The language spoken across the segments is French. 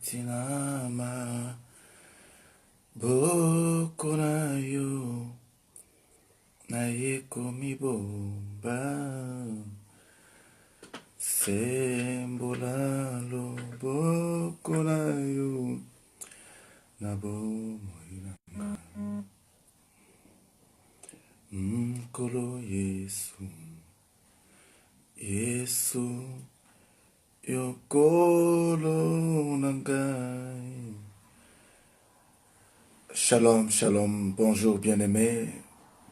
tinama bokonayo nayekomi bomba sembola bokonayo nabomoyinanga nkolo Yesu Yesu yokolo nangai. Shalom, shalom, bonjour bien-aimés,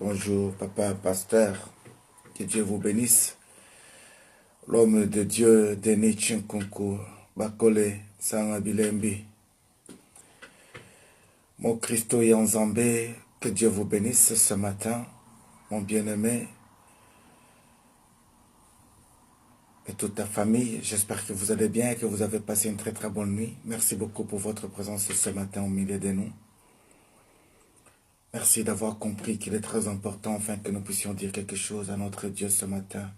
bonjour papa pasteur, que Dieu vous bénisse. L'homme de Dieu, Denis Chinkunku, Bakole, Sangabilembi, mon Christo Yanzambé, que Dieu vous bénisse ce matin, mon bien-aimé, et toute ta famille. J'espère que vous allez bien et que vous avez passé une très très bonne nuit. Merci beaucoup pour votre présence ce matin au milieu de nous. Merci d'avoir compris qu'il est très important afin que nous puissions dire quelque chose à notre Dieu ce matin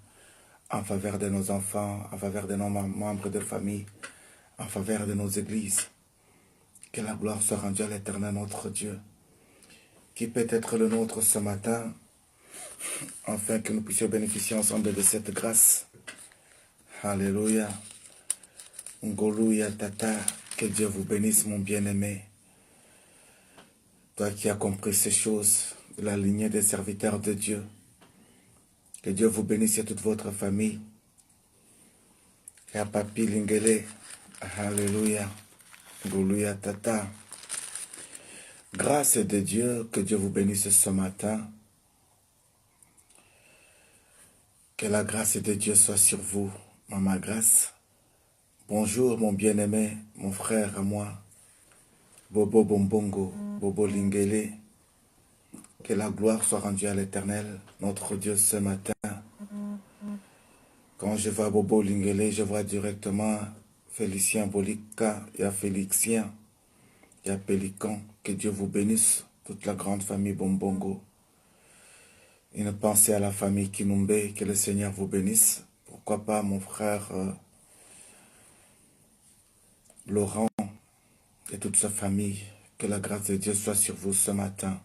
en faveur de nos enfants, en faveur de nos membres de famille, en faveur de nos églises. Que la gloire soit rendue à l'Éternel notre Dieu, qui peut être le nôtre ce matin, afin que nous puissions bénéficier ensemble de cette grâce. Alléluia. Ngoluya Tata, que Dieu vous bénisse mon bien-aimé. Toi qui as compris ces choses, de la lignée des serviteurs de Dieu, que Dieu vous bénisse et toute votre famille. Et à Papi Lingele, Alléluia, Ngoluya Tata. Grâce de Dieu, que Dieu vous bénisse ce matin. Que la grâce de Dieu soit sur vous, Maman Grâce. Bonjour mon bien-aimé, mon frère à moi, Bobo Bombongo, Bobo Lingele. Que la gloire soit rendue à l'Éternel, notre Dieu, ce matin. Quand je vois Bobo Lingele, je vois directement Félicien Bolika, il y a Félixien, il y a Pélican. Que Dieu vous bénisse, toute la grande famille Bombongo. Une pensée à la famille Kinumbe, que le Seigneur vous bénisse. Pourquoi pas mon frère Laurent et toute sa famille. Que la grâce de Dieu soit sur vous ce matin.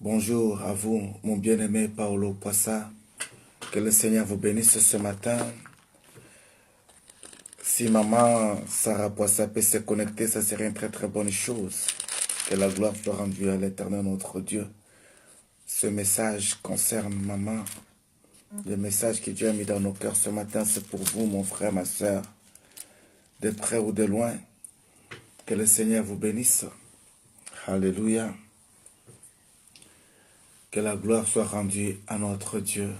Bonjour à vous, mon bien-aimé Paolo Poissa. Que le Seigneur vous bénisse ce matin. Si maman Sarah Poissa peut se connecter, ça serait une très très bonne chose. Que la gloire soit rendue à l'Éternel notre Dieu. Ce message concerne maman. Le message que Dieu a mis dans nos cœurs ce matin, c'est pour vous, mon frère, ma soeur. De près ou de loin. Que le Seigneur vous bénisse. Alléluia. Que la gloire soit rendue à notre Dieu.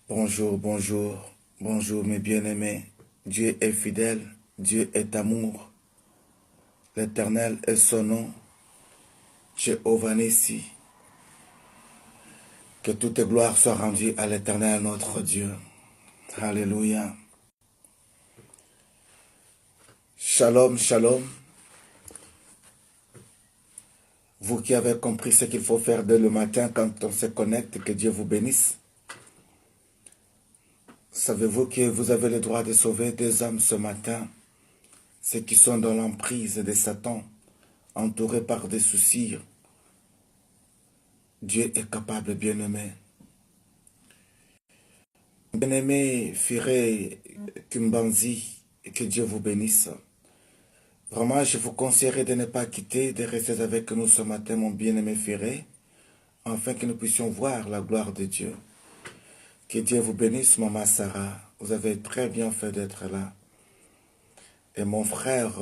Bonjour, bonjour, bonjour mes bien-aimés. Dieu est fidèle, Dieu est amour. L'Éternel est son nom. Jéhovah Nissi. Que toute gloire soit rendue à l'Éternel notre Dieu. Alléluia. Shalom, shalom. Vous qui avez compris ce qu'il faut faire dès le matin quand on se connecte, que Dieu vous bénisse. Savez-vous que vous avez le droit de sauver des âmes ce matin, ceux qui sont dans l'emprise de Satan, entourés par des soucis. Dieu est capable, bien-aimé. Bien-aimé Firé Kumbanzi, et que Dieu vous bénisse. Vraiment, je vous conseillerais de ne pas quitter, de rester avec nous ce matin, mon bien-aimé Firé, afin que nous puissions voir la gloire de Dieu. Que Dieu vous bénisse, maman Sarah. Vous avez très bien fait d'être là. Et mon frère,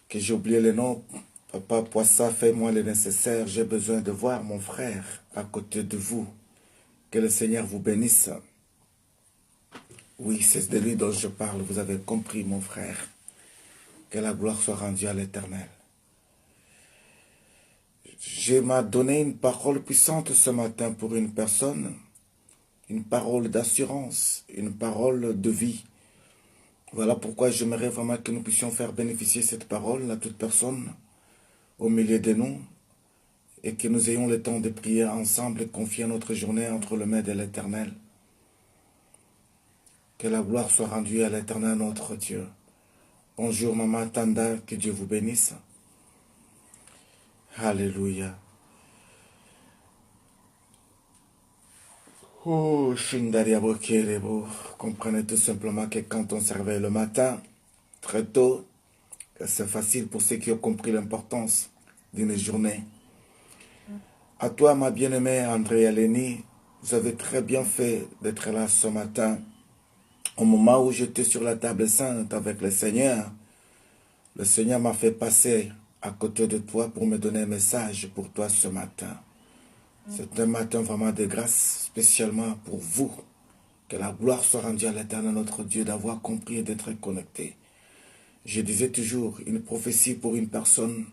que j'ai oublié le nom, papa Poissa, fais-moi le nécessaire. J'ai besoin de voir mon frère à côté de vous. Que le Seigneur vous bénisse. Oui, c'est de lui dont je parle. Vous avez compris, mon frère. Que la gloire soit rendue à l'Éternel. Je m'ai donné une parole puissante ce matin pour une personne. Une parole d'assurance. Une parole de vie. Voilà pourquoi j'aimerais vraiment que nous puissions faire bénéficier cette parole à toute personne au milieu de nous et que nous ayons le temps de prier ensemble et confier notre journée entre les mains de l'Éternel. Que la gloire soit rendue à l'Éternel notre Dieu. Bonjour Maman Tanda, que Dieu vous bénisse. Alléluia. Oh, Shindariabo Kerebo. Comprenez tout simplement que quand on se réveille le matin, très tôt, c'est facile pour ceux qui ont compris l'importance d'une journée. À toi, ma bien-aimée André Aleni, vous avez très bien fait d'être là ce matin. Au moment où j'étais sur la table sainte avec le Seigneur m'a fait passer à côté de toi pour me donner un message pour toi ce matin. C'est un matin vraiment de grâce, spécialement pour vous. Que la gloire soit rendue à l'Éternel notre Dieu d'avoir compris et d'être connecté. Je disais toujours, une prophétie pour une personne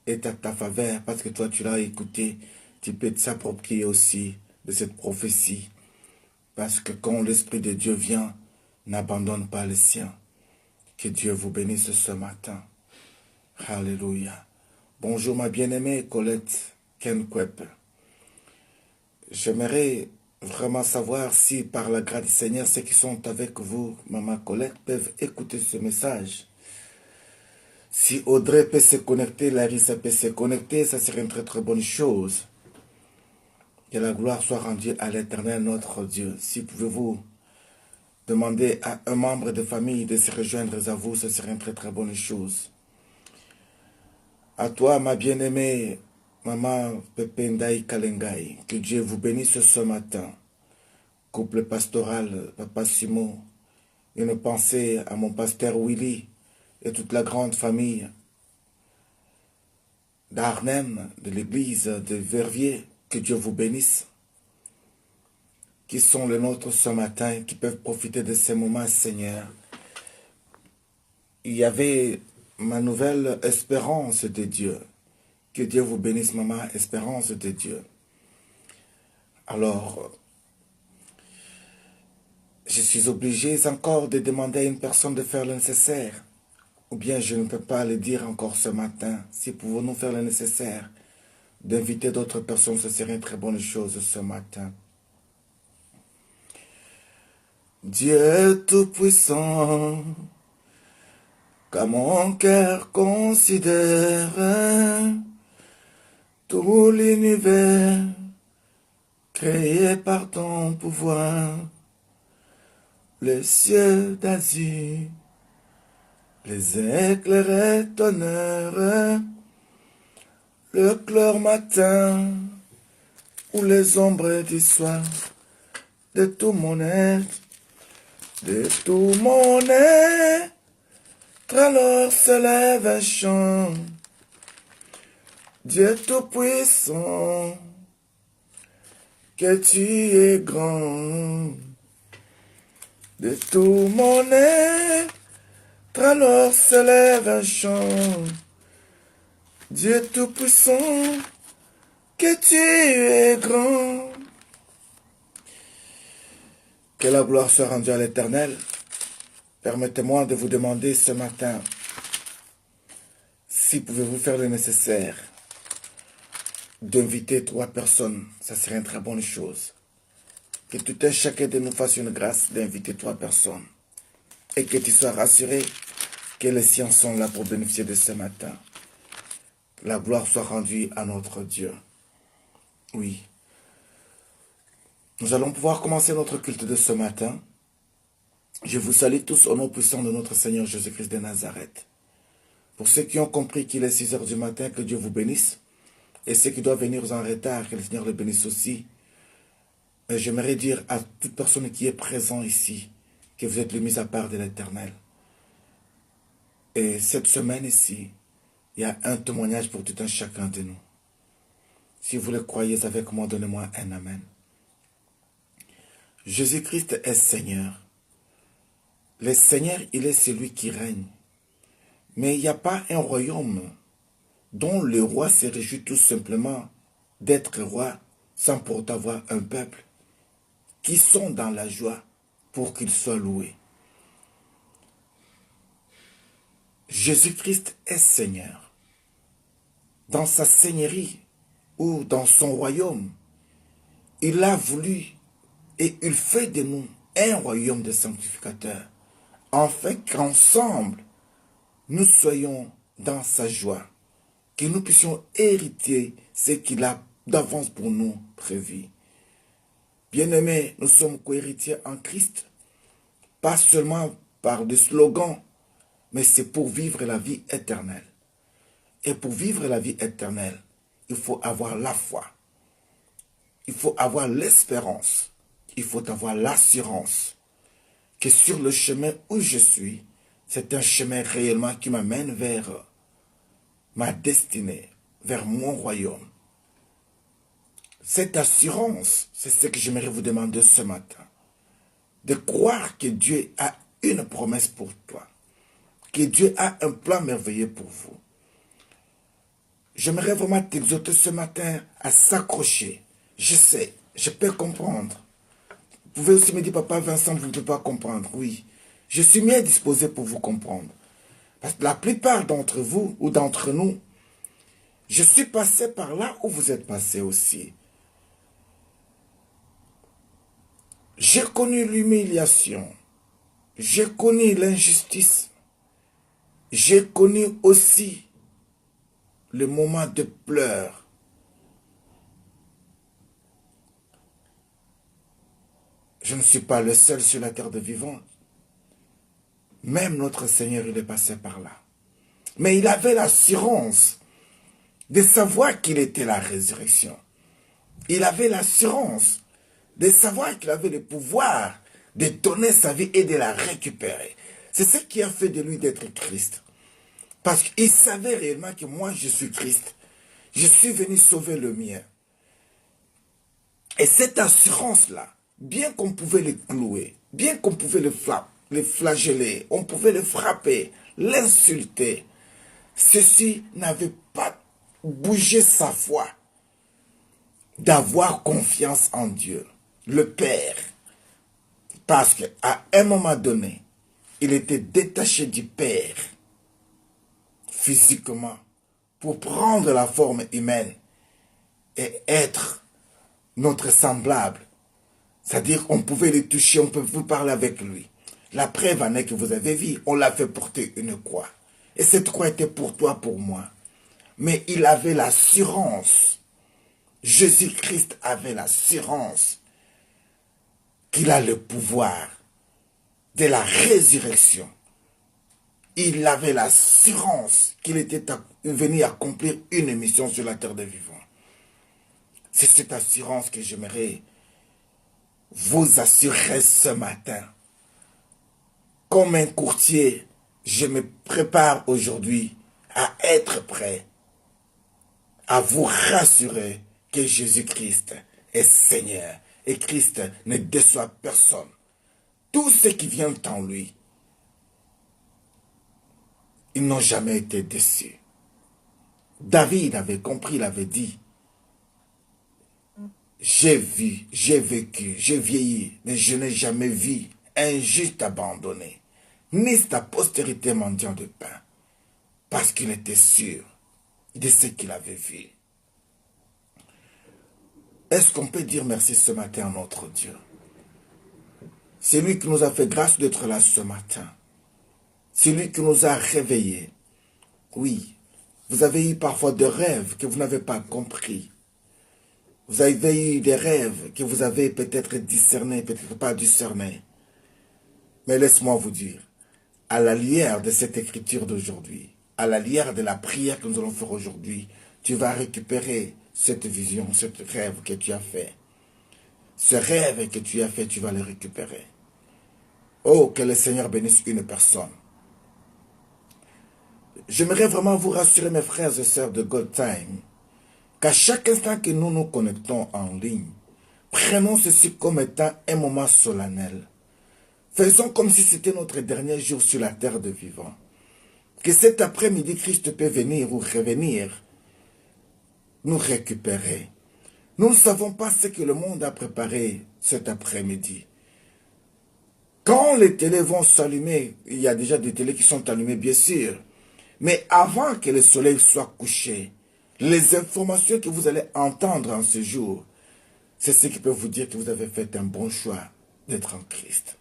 est à ta faveur parce que toi tu l'as écouté. Tu peux t'approprier aussi de cette prophétie. Parce que quand l'Esprit de Dieu vient, n'abandonne pas les siens. Que Dieu vous bénisse ce matin. Alléluia. Bonjour ma bien-aimée Colette Kenkwep. J'aimerais vraiment savoir si par la grâce du Seigneur, ceux qui sont avec vous, Maman Colette, peuvent écouter ce message. Si Audrey peut se connecter, Larissa peut se connecter, ça serait une très très bonne chose. Que la gloire soit rendue à l'Éternel notre Dieu. Si pouvez-vous demander à un membre de famille de se rejoindre à vous, ce serait une très très bonne chose. À toi, ma bien-aimée, Maman Pependai Kalengai, que Dieu vous bénisse ce matin. Couple pastoral, Papa Simon, une pensée à mon pasteur Willy et toute la grande famille d'Arnhem, de l'église de Verviers, que Dieu vous bénisse, qui sont les nôtres ce matin, qui peuvent profiter de ces moments, Seigneur. Il y avait ma nouvelle espérance de Dieu. Que Dieu vous bénisse, Maman, espérance de Dieu. Alors, je suis obligé encore de demander à une personne de faire le nécessaire. Ou bien je ne peux pas le dire encore ce matin. Si pouvons-nous faire le nécessaire, d'inviter d'autres personnes, ce serait une très bonne chose ce matin. Dieu Tout-Puissant, qu'à mon cœur considère tout l'univers créé par ton pouvoir, les cieux d'Asie, les éclairs et tonnerres, le clair matin ou les ombres du soir, de tout mon être, alors se lève un chant. Dieu Tout-Puissant, que tu es grand. De tout mon être, alors se lève un chant. Dieu Tout-Puissant, que tu es grand. Que la gloire soit rendue à l'Éternel. Permettez-moi de vous demander ce matin, si pouvez-vous faire le nécessaire, d'inviter 3 personnes, ça serait une très bonne chose. Que tout un chacun de nous fasse une grâce d'inviter 3 personnes. Et que tu sois rassuré que les siens sont là pour bénéficier de ce matin. La gloire soit rendue à notre Dieu. Oui. Nous allons pouvoir commencer notre culte de ce matin. Je vous salue tous au nom puissant de notre Seigneur Jésus-Christ de Nazareth. Pour ceux qui ont compris qu'il est 6 heures du matin, que Dieu vous bénisse. Et ceux qui doivent venir en retard, que le Seigneur les bénisse aussi. Et j'aimerais dire à toute personne qui est présente ici, que vous êtes le mis à part de l'Éternel. Et cette semaine ici, il y a un témoignage pour tout un chacun de nous. Si vous le croyez avec moi, donnez-moi un Amen. Jésus-Christ est Seigneur. Le Seigneur, il est celui qui règne. Mais il n'y a pas un royaume dont le roi se réjouit tout simplement d'être roi sans pour avoir un peuple qui sont dans la joie pour qu'il soit loué. Jésus-Christ est Seigneur. Dans sa seigneurie ou dans son royaume, il a voulu et il fait de nous un royaume de sanctificateurs, afin qu'ensemble, nous soyons dans sa joie, que nous puissions hériter ce qu'il a d'avance pour nous prévu. Bien-aimés, nous sommes co-héritiers en Christ, pas seulement par des slogans, mais c'est pour vivre la vie éternelle. Et pour vivre la vie éternelle, il faut avoir la foi, il faut avoir l'espérance, il faut avoir l'assurance que sur le chemin où je suis, c'est un chemin réellement qui m'amène vers ma destinée, vers mon royaume. Cette assurance, c'est ce que j'aimerais vous demander ce matin. De croire que Dieu a une promesse pour toi, que Dieu a un plan merveilleux pour vous. J'aimerais vraiment t'exhorter ce matin à s'accrocher. Je sais, je peux comprendre. Vous pouvez aussi me dire, Papa Vincent, vous ne pouvez pas comprendre. Oui, je suis bien disposé pour vous comprendre. Parce que la plupart d'entre vous ou d'entre nous, je suis passé par là où vous êtes passé aussi. J'ai connu l'humiliation. J'ai connu l'injustice. J'ai connu aussi le moment de pleurs. Je ne suis pas le seul sur la terre de vivants. Même notre Seigneur, il est passé par là. Mais il avait l'assurance de savoir qu'il était la résurrection. Il avait l'assurance de savoir qu'il avait le pouvoir de donner sa vie et de la récupérer. C'est ce qui a fait de lui d'être Christ. Parce qu'il savait réellement que moi, je suis Christ. Je suis venu sauver le mien. Et cette assurance-là, bien qu'on pouvait le clouer, bien qu'on pouvait le flageller, on pouvait le frapper, l'insulter, ceci n'avait pas bougé sa foi d'avoir confiance en Dieu, le Père. Parce qu'à un moment donné, il était détaché du Père physiquement pour prendre la forme humaine et être notre semblable. C'est-à-dire qu'on pouvait le toucher, on pouvait parler avec lui. La preuve en est que vous avez vu, on l'a fait porter une croix. Et cette croix était pour toi, pour moi. Mais il avait l'assurance, Jésus-Christ avait l'assurance qu'il a le pouvoir de la résurrection. Il avait l'assurance qu'il était venu accomplir une mission sur la terre des vivants. C'est cette assurance que j'aimerais vous assurer ce matin. Comme un courtier, je me prépare aujourd'hui à être prêt, à vous rassurer que Jésus-Christ est Seigneur. Et Christ ne déçoit personne. Tous ceux qui viennent en lui, ils n'ont jamais été déçus. David avait compris, il avait dit, j'ai vu, j'ai vécu, j'ai vieilli, mais je n'ai jamais vu un juste abandonné, ni sa postérité mendiant de pain, parce qu'il était sûr de ce qu'il avait vu. Est-ce qu'on peut dire merci ce matin à notre Dieu? C'est lui qui nous a fait grâce d'être là ce matin. C'est lui qui nous a réveillés. Oui, vous avez eu parfois des rêves que vous n'avez pas compris. Vous avez eu des rêves que vous avez peut-être discernés, peut-être pas discernés. Mais laisse-moi vous dire, à la lumière de cette écriture d'aujourd'hui, à la lumière de la prière que nous allons faire aujourd'hui, tu vas récupérer cette vision, ce rêve que tu as fait. Ce rêve que tu as fait, tu vas le récupérer. Oh, que le Seigneur bénisse une personne. J'aimerais vraiment vous rassurer, mes frères et sœurs de God Time, qu'à chaque instant que nous nous connectons en ligne, prenons ceci comme étant un moment solennel. Faisons comme si c'était notre dernier jour sur la terre de vivants. Que cet après-midi, Christ peut venir ou revenir, nous récupérer. Nous ne savons pas ce que le monde a préparé cet après-midi. Quand les télés vont s'allumer, il y a déjà des télés qui sont allumées, bien sûr. Mais avant que le soleil soit couché, les informations que vous allez entendre en ce jour, c'est ce qui peut vous dire que vous avez fait un bon choix d'être en Christ.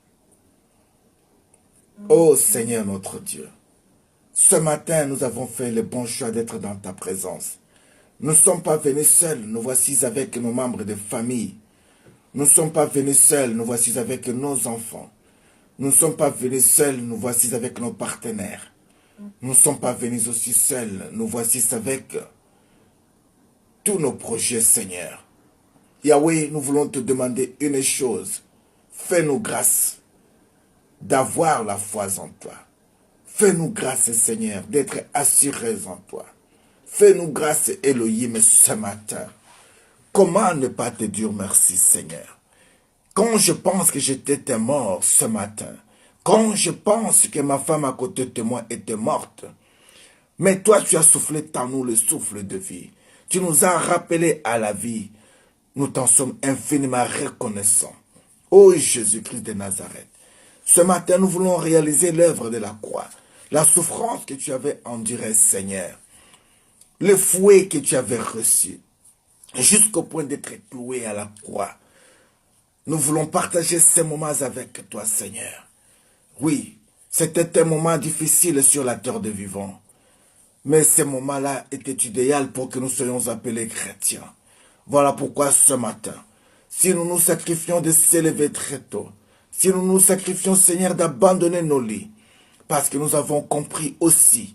Ô Seigneur notre Dieu, ce matin, nous avons fait le bon choix d'être dans ta présence. Nous ne sommes pas venus seuls, nous voici avec nos membres de famille. Nous ne sommes pas venus seuls, nous voici avec nos enfants. Nous ne sommes pas venus seuls, nous voici avec nos partenaires. Nous ne sommes pas venus aussi seuls, nous voici avec tous nos projets, Seigneur. Yahweh, nous voulons te demander une chose. Fais-nous grâce d'avoir la foi en toi. Fais-nous grâce, Seigneur, d'être assurés en toi. Fais-nous grâce, Elohim, ce matin. Comment ne pas te dire merci, Seigneur? Quand je pense que j'étais mort ce matin, quand je pense que ma femme à côté de moi était morte, mais toi, tu as soufflé en nous le souffle de vie. Tu nous as rappelé à la vie. Nous t'en sommes infiniment reconnaissants. Ô Jésus-Christ de Nazareth, ce matin, nous voulons réaliser l'œuvre de la croix, la souffrance que tu avais endurée, Seigneur, le fouet que tu avais reçu, jusqu'au point d'être cloué à la croix. Nous voulons partager ces moments avec toi, Seigneur. Oui, c'était un moment difficile sur la terre des vivants, mais ces moments-là étaient idéaux pour que nous soyons appelés chrétiens. Voilà pourquoi ce matin, si nous nous sacrifions de s'élever très tôt, si nous nous sacrifions, Seigneur, d'abandonner nos lits, parce que nous avons compris aussi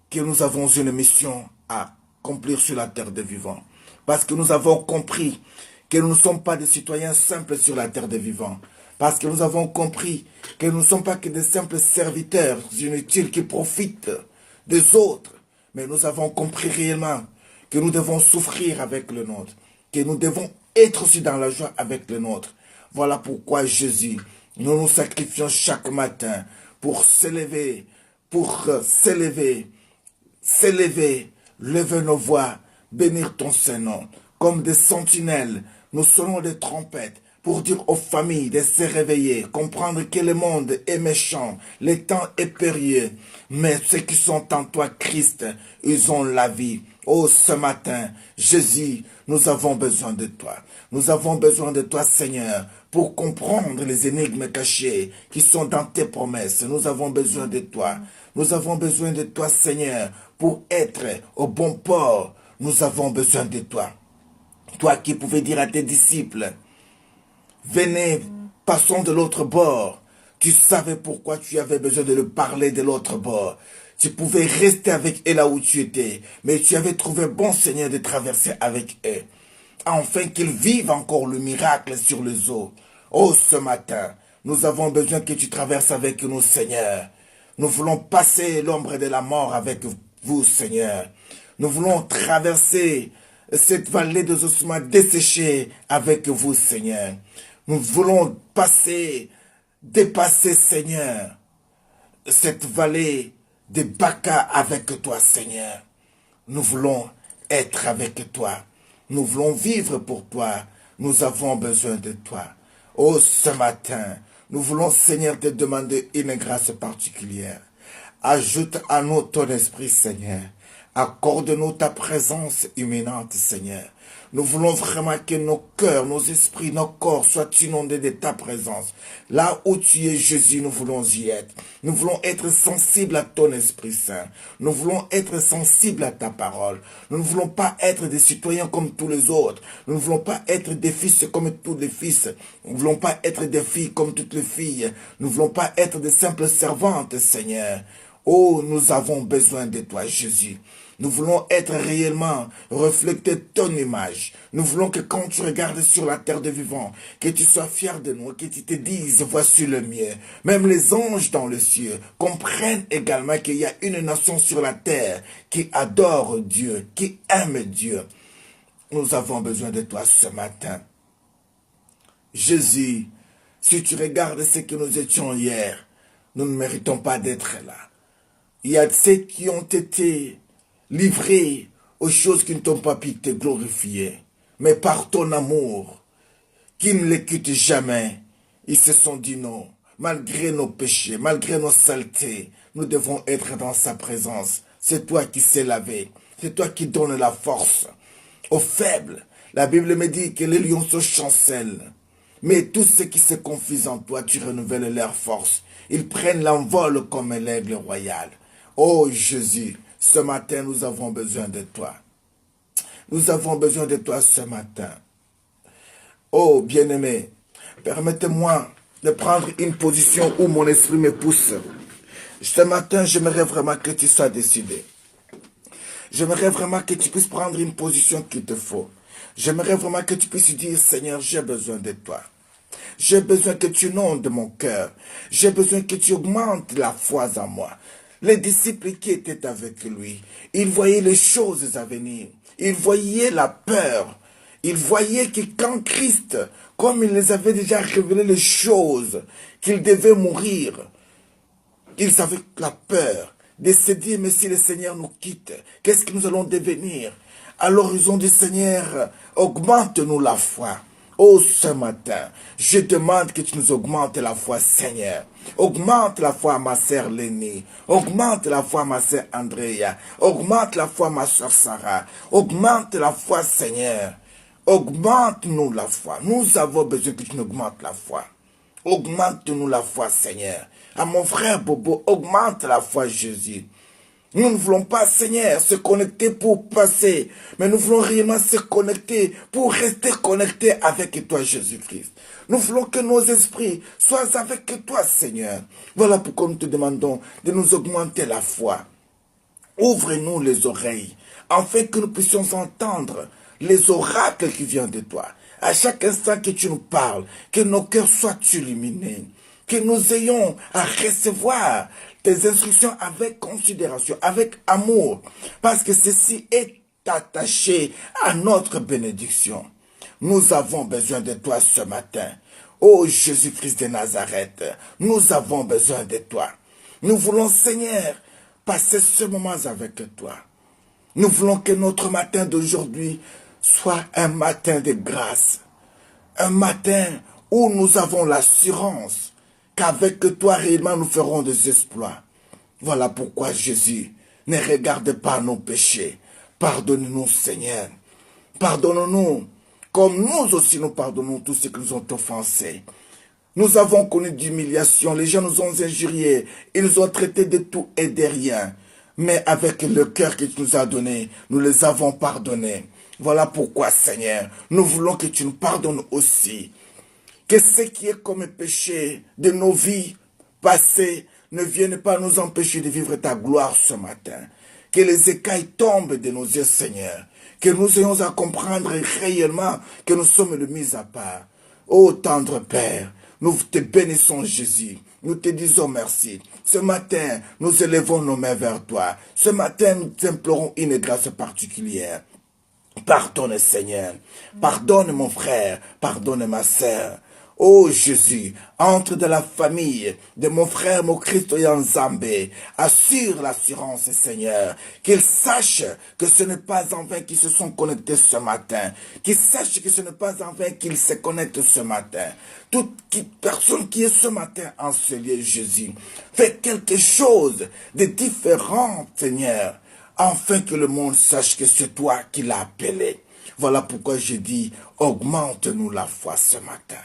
que nous avons une mission à accomplir sur la terre des vivants, parce que nous avons compris que nous ne sommes pas des citoyens simples sur la terre des vivants, parce que nous avons compris que nous ne sommes pas que des simples serviteurs inutiles qui profitent des autres, mais nous avons compris réellement que nous devons souffrir avec le nôtre, que nous devons être aussi dans la joie avec le nôtre. Voilà pourquoi Jésus, nous nous sacrifions chaque matin pour s'élever, lever nos voix, bénir ton Saint-Nom. Comme des sentinelles, nous sonnons des trompettes pour dire aux familles de se réveiller, comprendre que le monde est méchant, le temps est périlleux, mais ceux qui sont en toi, Christ, ils ont la vie. Oh, ce matin, Jésus, nous avons besoin de toi. Nous avons besoin de toi, Seigneur, pour comprendre les énigmes cachées qui sont dans tes promesses. Nous avons besoin de toi. Nous avons besoin de toi, Seigneur, pour être au bon port. Nous avons besoin de toi. Toi qui pouvais dire à tes disciples, venez, passons de l'autre bord. Tu savais pourquoi tu avais besoin de le parler de l'autre bord. Tu pouvais rester avec eux là où tu étais, mais tu avais trouvé bon, Seigneur, de traverser avec eux, afin qu'ils vivent encore le miracle sur les eaux. Oh, ce matin, nous avons besoin que tu traverses avec nous, Seigneur. Nous voulons passer l'ombre de la mort avec vous, Seigneur. Nous voulons traverser cette vallée des ossements desséchés avec vous, Seigneur. Nous voulons dépasser, Seigneur, cette vallée de Baka avec toi, Seigneur. Nous voulons être avec toi. Nous voulons vivre pour toi. Nous avons besoin de toi. Oh, ce matin, nous voulons, Seigneur, te demander une grâce particulière. Ajoute à nous ton esprit, Seigneur. Accorde-nous ta présence imminente, Seigneur. Nous voulons vraiment que nos cœurs, nos esprits, nos corps soient inondés de ta présence. Là où tu es, Jésus, nous voulons y être. Nous voulons être sensibles à ton Esprit Saint. Nous voulons être sensibles à ta parole. Nous ne voulons pas être des citoyens comme tous les autres. Nous ne voulons pas être des fils comme tous les fils. Nous ne voulons pas être des filles comme toutes les filles. Nous ne voulons pas être des simples servantes, Seigneur. Oh, nous avons besoin de toi, Jésus. Nous voulons être réellement refléter ton image. Nous voulons que quand tu regardes sur la terre des vivants, que tu sois fier de nous, que tu te dises, voici le mien. Même les anges dans le ciel comprennent également qu'il y a une nation sur la terre qui adore Dieu, qui aime Dieu. Nous avons besoin de toi ce matin. Jésus, si tu regardes ce que nous étions hier, nous ne méritons pas d'être là. Il y a ceux qui ont été livrés aux choses qui ne t'ont pas pu te glorifier. Mais par ton amour, qui ne les quitte jamais, ils se sont dit non. Malgré nos péchés, malgré nos saletés, nous devons être dans sa présence. C'est toi qui sais laver. C'est toi qui donnes la force aux faibles. La Bible me dit que les lionceaux chancellent. Mais tous ceux qui se confient en toi, tu renouvelles leur force. Ils prennent l'envol comme l'aigle royal. Oh Jésus, ce matin, nous avons besoin de toi. Nous avons besoin de toi ce matin. Oh bien-aimé, permettez-moi de prendre une position où mon esprit me pousse. Ce matin, j'aimerais vraiment que tu sois décidé. J'aimerais vraiment que tu puisses prendre une position qu'il te faut. J'aimerais vraiment que tu puisses dire, Seigneur, j'ai besoin de toi. J'ai besoin que tu inondes mon cœur. J'ai besoin que tu augmentes la foi en moi. Les disciples qui étaient avec lui, ils voyaient les choses à venir. Ils voyaient la peur. Ils voyaient que quand Christ, comme il les avait déjà révélé les choses, qu'il devait mourir, ils avaient la peur de se dire, mais si le Seigneur nous quitte, qu'est-ce que nous allons devenir? Alors ils ont dit, Seigneur, augmente-nous la foi. Oh, ce matin, je demande que tu nous augmentes la foi, Seigneur. Augmente la foi à ma sœur Lénie. Augmente la foi à ma sœur Andrea. Augmente la foi à ma sœur Sarah. Augmente la foi, Seigneur. Augmente-nous la foi. Nous avons besoin que tu nous augmentes la foi. Augmente-nous la foi, Seigneur. À mon frère Bobo, augmente la foi, Jésus. Nous ne voulons pas, Seigneur, se connecter pour passer, mais nous voulons réellement se connecter pour rester connectés avec toi, Jésus-Christ. Nous voulons que nos esprits soient avec toi, Seigneur. Voilà pourquoi nous te demandons de nous augmenter la foi. Ouvre-nous les oreilles, afin que nous puissions entendre les oracles qui viennent de toi. À chaque instant que tu nous parles, que nos cœurs soient illuminés, que nous ayons à recevoir tes instructions avec considération, avec amour, parce que ceci est attaché à notre bénédiction. Nous avons besoin de toi ce matin. Ô Jésus-Christ de Nazareth, nous avons besoin de toi. Nous voulons, Seigneur, passer ce moment avec toi. Nous voulons que notre matin d'aujourd'hui soit un matin de grâce. Un matin où nous avons l'assurance qu'avec toi réellement nous ferons des exploits. Voilà pourquoi Jésus, ne regarde pas nos péchés. Pardonne-nous, Seigneur. Pardonne-nous, comme nous aussi nous pardonnons tous ceux qui nous ont offensés. Nous avons connu d'humiliation, les gens nous ont injuriés, ils nous ont traités de tout et de rien. Mais avec le cœur que tu nous as donné, nous les avons pardonnés. Voilà pourquoi, Seigneur, nous voulons que tu nous pardonnes aussi. Que ce qui est comme péché de nos vies passées ne vienne pas nous empêcher de vivre ta gloire ce matin. Que les écailles tombent de nos yeux, Seigneur. Que nous ayons à comprendre réellement que nous sommes le mis à part. Ô tendre Père, nous te bénissons, Jésus. Nous te disons merci. Ce matin, nous élevons nos mains vers toi. Ce matin, nous t'implorons une grâce particulière. Pardonne, Seigneur. Pardonne mon frère. Pardonne ma sœur. Oh Jésus, entre dans la famille de mon frère, mon Christ Zambé. Assure l'assurance, Seigneur. Qu'ils sachent que ce n'est pas en vain qu'ils se sont connectés ce matin. Qu'ils sachent que ce n'est pas en vain qu'ils se connectent ce matin. Toute personne qui est ce matin en ce lieu, Jésus, fait quelque chose de différent, Seigneur, afin que le monde sache que c'est toi qui l'as appelé. Voilà pourquoi je dis, augmente-nous la foi ce matin.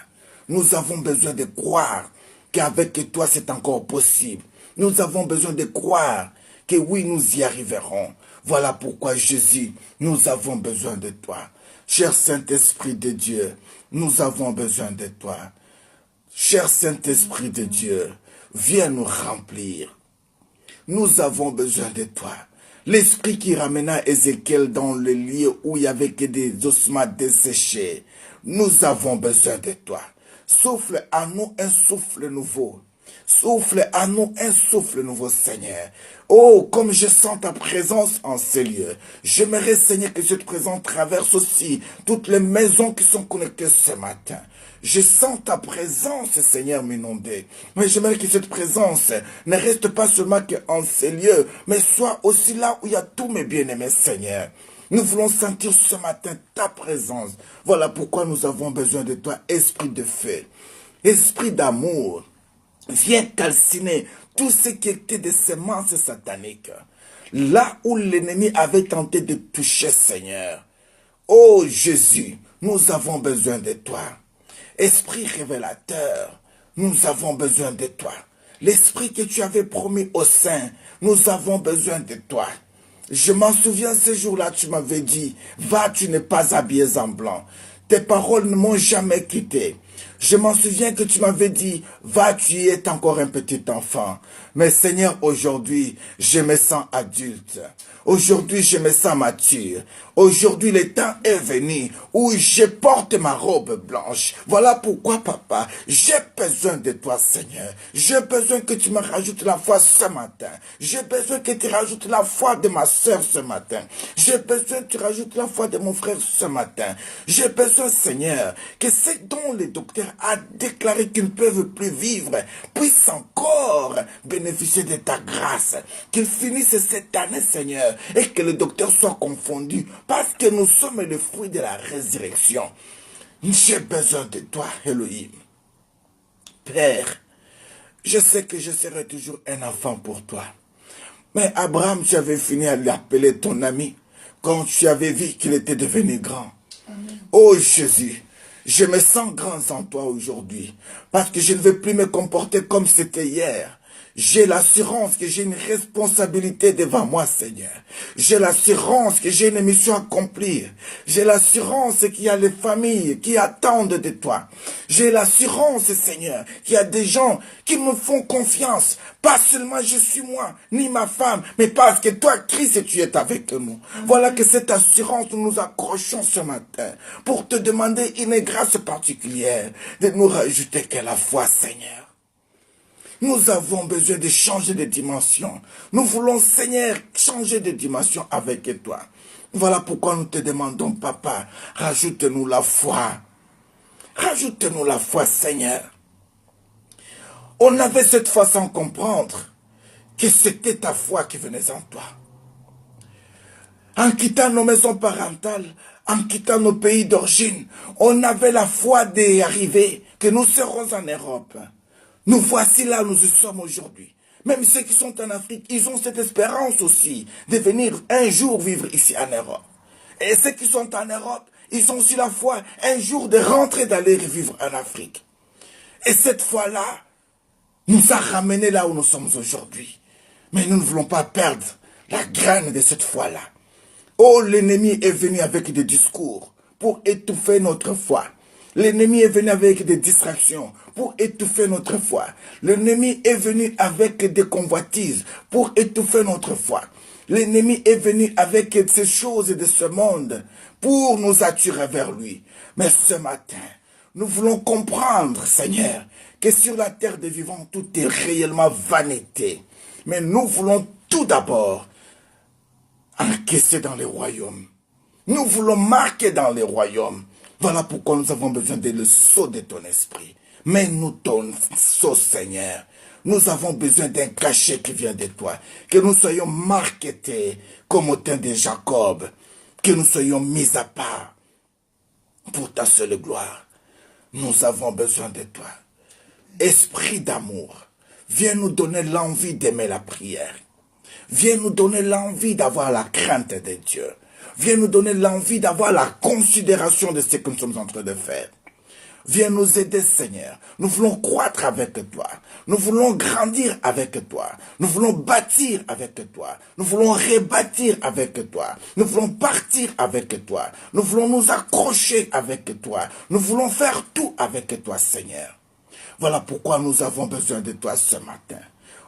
Nous avons besoin de croire qu'avec toi c'est encore possible. Nous avons besoin de croire que oui, nous y arriverons. Voilà pourquoi Jésus, nous avons besoin de toi. Cher Saint-Esprit de Dieu, nous avons besoin de toi. Cher Saint-Esprit de Dieu, viens nous remplir. Nous avons besoin de toi. L'esprit qui ramena Ézéchiel dans le lieu où il y avait que des ossements desséchés. Nous avons besoin de toi. Souffle à nous un souffle nouveau. Souffle à nous un souffle nouveau, Seigneur. Oh, comme je sens ta présence en ces lieux. J'aimerais, Seigneur, que cette présence traverse aussi toutes les maisons qui sont connectées ce matin. Je sens ta présence, Seigneur, m'inonder. Mais j'aimerais que cette présence ne reste pas seulement en ces lieux, mais soit aussi là où il y a tous mes bien-aimés, Seigneur. Nous voulons sentir ce matin ta présence. Voilà pourquoi nous avons besoin de toi, esprit de feu, esprit d'amour. Viens calciner tout ce qui était des semences sataniques. Là où l'ennemi avait tenté de toucher, Seigneur. Oh Jésus, nous avons besoin de toi. Esprit révélateur, nous avons besoin de toi. L'esprit que tu avais promis aux saints, nous avons besoin de toi. Je m'en souviens, ce jour-là, tu m'avais dit, va, tu n'es pas habillé en blanc. Tes paroles ne m'ont jamais quitté. Je m'en souviens que tu m'avais dit, va, tu y es encore un petit enfant. Mais Seigneur, aujourd'hui, je me sens adulte. Aujourd'hui, je me sens mature. Aujourd'hui, le temps est venu où je porte ma robe blanche. Voilà pourquoi, papa, j'ai besoin de toi, Seigneur. J'ai besoin que tu me rajoutes la foi ce matin. J'ai besoin que tu rajoutes la foi de ma soeur ce matin. J'ai besoin que tu rajoutes la foi de mon frère ce matin. J'ai besoin, Seigneur, que ce dont le docteur a déclaré qu'ils ne peuvent plus vivre puissent encore bénéficier de ta grâce. Qu'ils finissent cette année, Seigneur, et que le docteur soit confondu parce que nous sommes le fruit de la résurrection. J'ai besoin de toi, Elohim. Père, je sais que je serai toujours un enfant pour toi. Mais Abraham, tu avais fini à l'appeler ton ami quand tu avais vu qu'il était devenu grand. Amen. Oh Jésus, je me sens grand en toi aujourd'hui parce que je ne veux plus me comporter comme c'était hier. J'ai l'assurance que j'ai une responsabilité devant moi, Seigneur. J'ai l'assurance que j'ai une mission à accomplir. J'ai l'assurance qu'il y a les familles qui attendent de toi. J'ai l'assurance, Seigneur, qu'il y a des gens qui me font confiance. Pas seulement je suis moi, ni ma femme, mais parce que toi, Christ, tu es avec nous. Voilà que cette assurance, nous nous accrochons ce matin pour te demander une grâce particulière de nous rajouter que la foi, Seigneur. Nous avons besoin de changer de dimension. Nous voulons, Seigneur, changer de dimension avec toi. Voilà pourquoi nous te demandons, Papa, rajoute-nous la foi. Rajoute-nous la foi, Seigneur. On avait cette foi sans comprendre que c'était ta foi qui venait en toi. En quittant nos maisons parentales, en quittant nos pays d'origine, on avait la foi d'y arriver, que nous serons en Europe. Nous voici là où nous sommes aujourd'hui. Même ceux qui sont en Afrique, ils ont cette espérance aussi de venir un jour vivre ici en Europe. Et ceux qui sont en Europe, ils ont aussi la foi un jour de rentrer, d'aller vivre en Afrique. Et cette foi-là nous a ramenés là où nous sommes aujourd'hui. Mais nous ne voulons pas perdre la graine de cette foi-là. Oh, l'ennemi est venu avec des discours pour étouffer notre foi. L'ennemi est venu avec des distractions pour étouffer notre foi. L'ennemi est venu avec des convoitises pour étouffer notre foi. L'ennemi est venu avec ces choses de ce monde pour nous attirer vers lui. Mais ce matin, nous voulons comprendre, Seigneur, que sur la terre des vivants, tout est réellement vanité. Mais nous voulons tout d'abord encaisser dans les royaumes. Nous voulons marquer dans les royaumes. Voilà pourquoi nous avons besoin de le sceau de ton esprit. Mais nous ton sceau, Seigneur. Nous avons besoin d'un cachet qui vient de toi. Que nous soyons marquetés comme au temps de Jacob. Que nous soyons mis à part pour ta seule gloire. Nous avons besoin de toi. Esprit d'amour, viens nous donner l'envie d'aimer la prière. Viens nous donner l'envie d'avoir la crainte de Dieu. Viens nous donner l'envie d'avoir la considération de ce que nous sommes en train de faire. Viens nous aider, Seigneur. Nous voulons croître avec toi. Nous voulons grandir avec toi. Nous voulons bâtir avec toi. Nous voulons rebâtir avec toi. Nous voulons partir avec toi. Nous voulons nous accrocher avec toi. Nous voulons faire tout avec toi, Seigneur. Voilà pourquoi nous avons besoin de toi ce matin.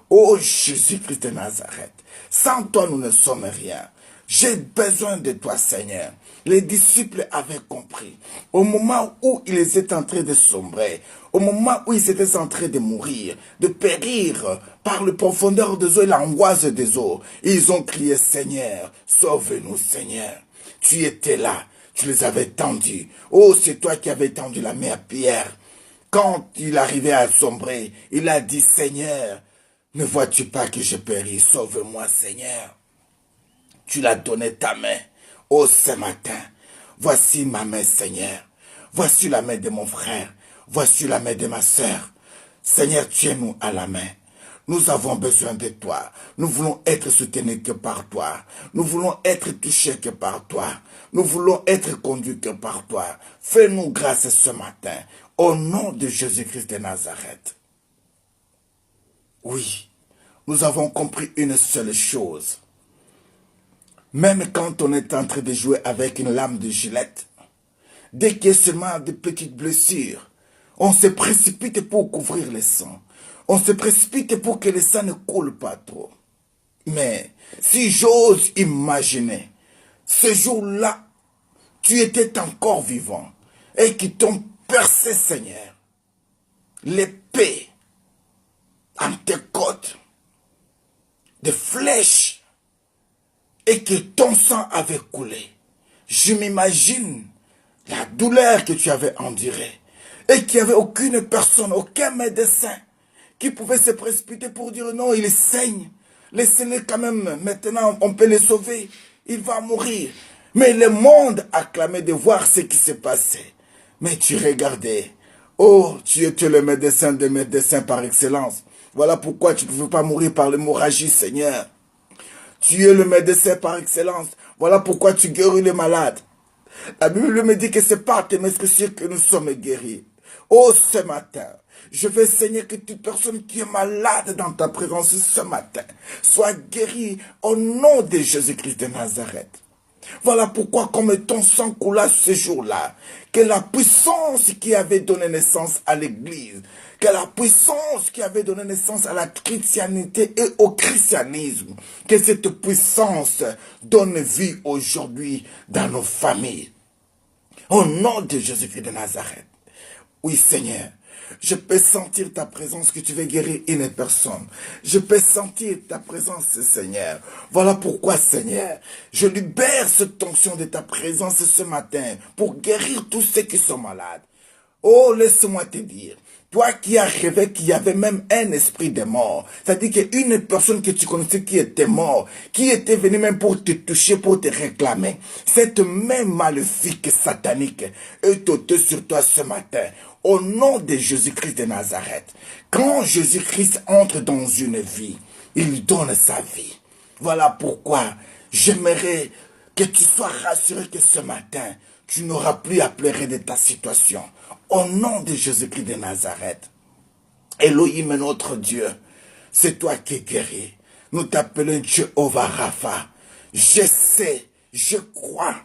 Ô Jésus-Christ de Nazareth, sans toi nous ne sommes rien. J'ai besoin de toi, Seigneur. Les disciples avaient compris. Au moment où ils étaient en train de sombrer, au moment où ils étaient en train de mourir, de périr par le profondeur des eaux et l'angoisse des eaux, ils ont crié, Seigneur, sauve-nous, Seigneur. Tu étais là, tu les avais tendus. Oh, c'est toi qui avais tendu la main à Pierre. Quand il arrivait à sombrer, il a dit, Seigneur, ne vois-tu pas que je péris? Sauve-moi, Seigneur. Tu l'as donné ta main. Oh, ce matin, voici ma main, Seigneur. Voici la main de mon frère. Voici la main de ma sœur. Seigneur, tiens-nous à la main. Nous avons besoin de toi. Nous voulons être soutenus que par toi. Nous voulons être touchés que par toi. Nous voulons être conduits que par toi. Fais-nous grâce ce matin. Au nom de Jésus-Christ de Nazareth. Oui, nous avons compris une seule chose. Même quand on est en train de jouer avec une lame de gilette, dès qu'il y a seulement des petites blessures, on se précipite pour couvrir le sang. On se précipite pour que le sang ne coule pas trop. Mais si j'ose imaginer, ce jour-là, tu étais encore vivant et qui t'ont percé, Seigneur, l'épée en tes côtes, des flèches, et que ton sang avait coulé. Je m'imagine la douleur que tu avais endurée et qu'il n'y avait aucune personne, aucun médecin qui pouvait se précipiter pour dire non, il saigne. Laissez-le quand même, maintenant on peut le sauver, il va mourir. Mais le monde acclamait de voir ce qui s'est passé. Mais tu regardais, oh, tu étais le médecin des médecins par excellence. Voilà pourquoi tu ne pouvais pas mourir par l'hémorragie, Seigneur. Tu es le médecin par excellence. Voilà pourquoi tu guéris les malades. La Bible me dit que c'est par tes meurtrissures que nous sommes guéris. Oh, ce matin, je veux, Seigneur, que toute personne qui est malade dans ta présence ce matin soit guérie au nom de Jésus-Christ de Nazareth. Voilà pourquoi, comme ton sang coula ce jour-là, que la puissance qui avait donné naissance à l'Église, que la puissance qui avait donné naissance à la chrétienté et au christianisme, que cette puissance donne vie aujourd'hui dans nos familles. Au nom de Jésus-Christ de Nazareth. Oui, Seigneur. Je peux sentir ta présence que tu veux guérir une personne. Je peux sentir ta présence, Seigneur. Voilà pourquoi, Seigneur, je libère cette tension de ta présence ce matin pour guérir tous ceux qui sont malades. Oh, laisse-moi te dire, toi qui as rêvé qu'il y avait même un esprit de mort, c'est-à-dire qu'une personne que tu connaissais qui était mort, qui était venue même pour te toucher, pour te réclamer, cette même maléfique satanique est ôtée sur toi ce matin. Au nom de Jésus-Christ de Nazareth, quand Jésus-Christ entre dans une vie, il donne sa vie. Voilà pourquoi j'aimerais que tu sois rassuré que ce matin, tu n'auras plus à pleurer de ta situation. Au nom de Jésus-Christ de Nazareth, Elohim est notre Dieu, c'est toi qui guéris. Nous t'appelons Jéhovah Rapha. Je sais, je crois.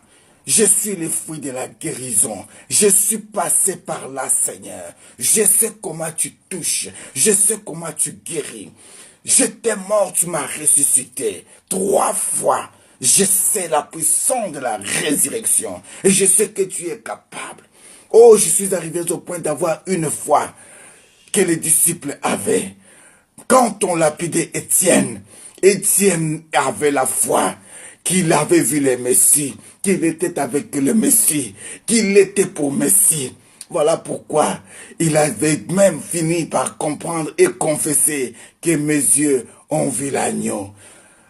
Je suis le fruit de la guérison. Je suis passé par là, Seigneur. Je sais comment tu touches. Je sais comment tu guéris. J'étais mort, tu m'as ressuscité 3 fois. Je sais la puissance de la résurrection. Et je sais que tu es capable. Oh, je suis arrivé au point d'avoir une foi que les disciples avaient. Quand on lapidait Étienne, Étienne avait la foi qu'il avait vu le Messie, qu'il était avec le Messie, qu'il était pour Messie. Voilà pourquoi il avait même fini par comprendre et confesser que mes yeux ont vu l'agneau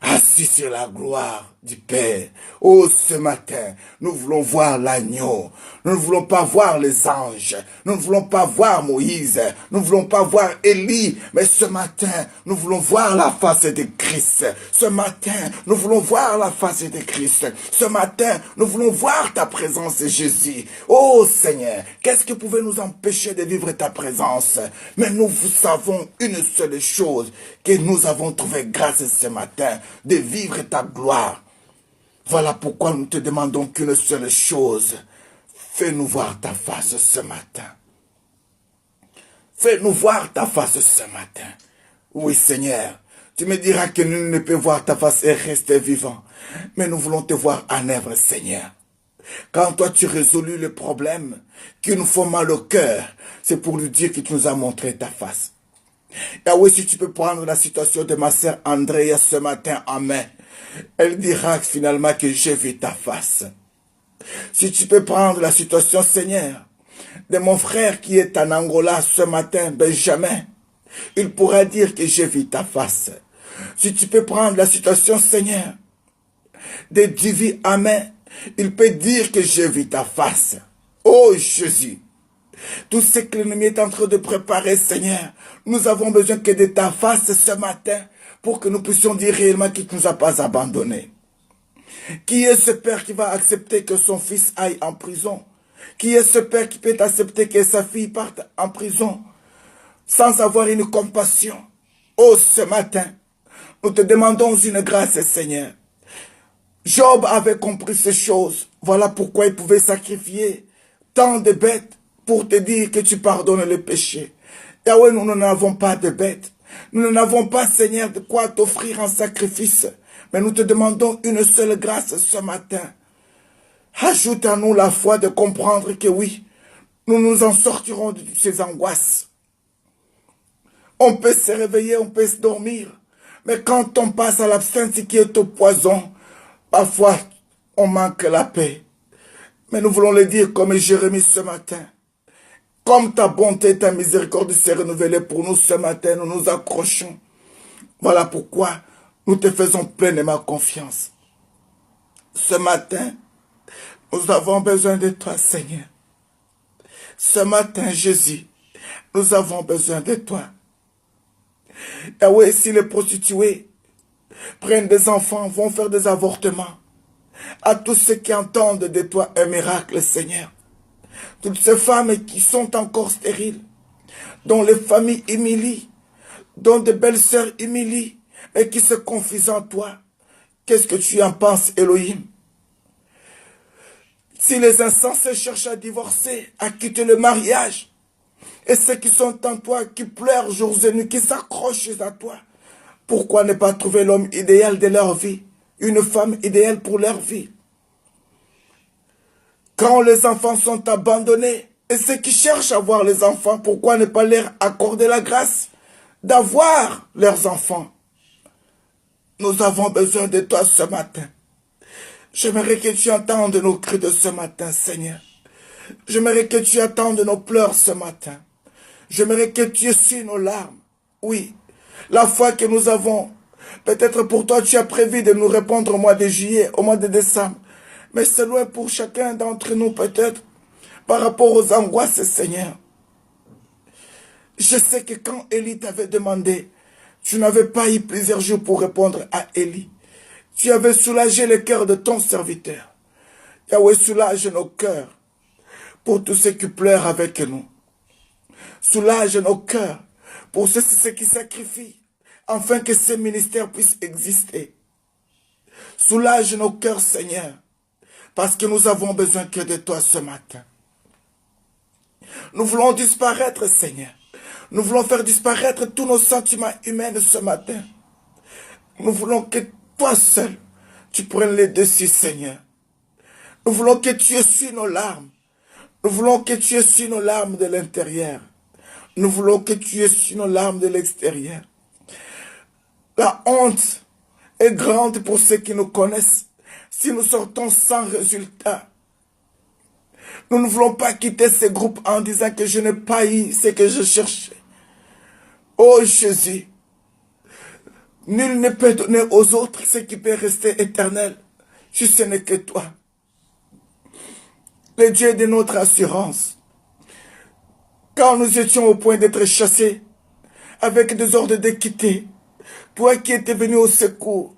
assis sur la gloire du Père. Oh, ce matin, nous voulons voir l'agneau. Nous ne voulons pas voir les anges. Nous ne voulons pas voir Moïse. Nous ne voulons pas voir Élie. Mais ce matin, nous voulons voir la face de Christ. Ce matin, nous voulons voir la face de Christ. Ce matin, nous voulons voir ta présence, Jésus. Oh Seigneur, qu'est-ce qui pouvait nous empêcher de vivre ta présence? Mais nous savons une seule chose, que nous avons trouvé grâce ce matin, de vivre ta gloire. Voilà pourquoi nous te demandons qu'une seule chose. Fais-nous voir ta face ce matin. Fais-nous voir ta face ce matin. Oui, Seigneur, tu me diras que nul ne peut voir ta face et rester vivant. Mais nous voulons te voir en œuvre, Seigneur. Quand toi tu résolu le problème qui nous font mal au cœur, c'est pour nous dire que tu nous as montré ta face. Et oui, si tu peux prendre la situation de ma sœur Andrea ce matin en main, elle dira finalement que j'ai vu ta face. Si tu peux prendre la situation, Seigneur, de mon frère qui est en Angola ce matin, Benjamin, il pourra dire que j'ai vu ta face. Si tu peux prendre la situation, Seigneur, de Divi Amen, il peut dire que j'ai vu ta face. Oh Jésus, tout ce que l'ennemi est en train de préparer, Seigneur, nous avons besoin que de ta face ce matin pour que nous puissions dire réellement qu'il ne nous a pas abandonnés. Qui est ce père qui va accepter que son fils aille en prison Qui est ce père qui peut accepter que sa fille parte en prison sans avoir une compassion? Oh, ce matin, nous te demandons une grâce, Seigneur. Job avait compris ces choses. Voilà pourquoi il pouvait sacrifier tant de bêtes pour te dire que tu pardonnes les péchés. Yahweh, nous n'en avons pas de bêtes. Nous n'avons pas, Seigneur, de quoi t'offrir en sacrifice. Mais nous te demandons une seule grâce ce matin. Ajoute à nous la foi de comprendre que oui, nous nous en sortirons de ces angoisses. On peut se réveiller, on peut se dormir. Mais quand on passe à l'absence qui est au poison, parfois on manque la paix. Mais nous voulons le dire comme Jérémie ce matin. Comme ta bonté et ta miséricorde s'est renouvelée pour nous ce matin, nous nous accrochons. Voilà pourquoi nous te faisons pleinement confiance. Ce matin, nous avons besoin de toi, Seigneur. Ce matin, Jésus, nous avons besoin de toi. Yahweh, si les prostituées prennent des enfants, vont faire des avortements, à tous ceux qui entendent de toi un miracle, Seigneur. Toutes ces femmes qui sont encore stériles, dont les familles humilient, dont de belles sœurs humilient, et qui se confient en toi. Qu'est-ce que tu en penses, Elohim? Si les insensés cherchent à divorcer, à quitter le mariage, et ceux qui sont en toi, qui pleurent jours et nuits, qui s'accrochent à toi, pourquoi ne pas trouver l'homme idéal de leur vie, une femme idéale pour leur vie? Quand les enfants sont abandonnés, et ceux qui cherchent à voir les enfants, pourquoi ne pas leur accorder la grâce d'avoir leurs enfants? Nous avons besoin de toi ce matin. J'aimerais que tu entendes nos cris de ce matin, Seigneur. J'aimerais que tu attendes nos pleurs ce matin. J'aimerais que tu essuies nos larmes. Oui, la foi que nous avons. Peut-être pour toi, tu as prévu de nous répondre au mois de juillet, au mois de décembre. Mais c'est loin pour chacun d'entre nous, peut-être, par rapport aux angoisses, Seigneur. Je sais que quand Élie t'avait demandé, tu n'avais pas eu plusieurs jours pour répondre à Élie. Tu avais soulagé le cœur de ton serviteur. Yahweh, soulage nos cœurs pour tous ceux qui pleurent avec nous. Soulage nos cœurs pour ceux qui sacrifient, afin que ce ministère puisse exister. Soulage nos cœurs, Seigneur, parce que nous avons besoin que de toi ce matin. Nous voulons disparaître, Seigneur. Nous voulons faire disparaître tous nos sentiments humains de ce matin. Nous voulons que toi seul, tu prennes les dessus, Seigneur. Nous voulons que tu essuies nos larmes. Nous voulons que tu essuies nos larmes de l'intérieur. Nous voulons que tu essuies nos larmes de l'extérieur. La honte est grande pour ceux qui nous connaissent. Si nous sortons sans résultat, nous ne voulons pas quitter ce groupe en disant que je n'ai pas eu ce que je cherchais. Oh Jésus, nul ne peut donner aux autres ce qui peut rester éternel, si ce n'est que toi. Le Dieu de notre assurance. Quand nous étions au point d'être chassés, avec des ordres de quitter, toi qui étais venu au secours,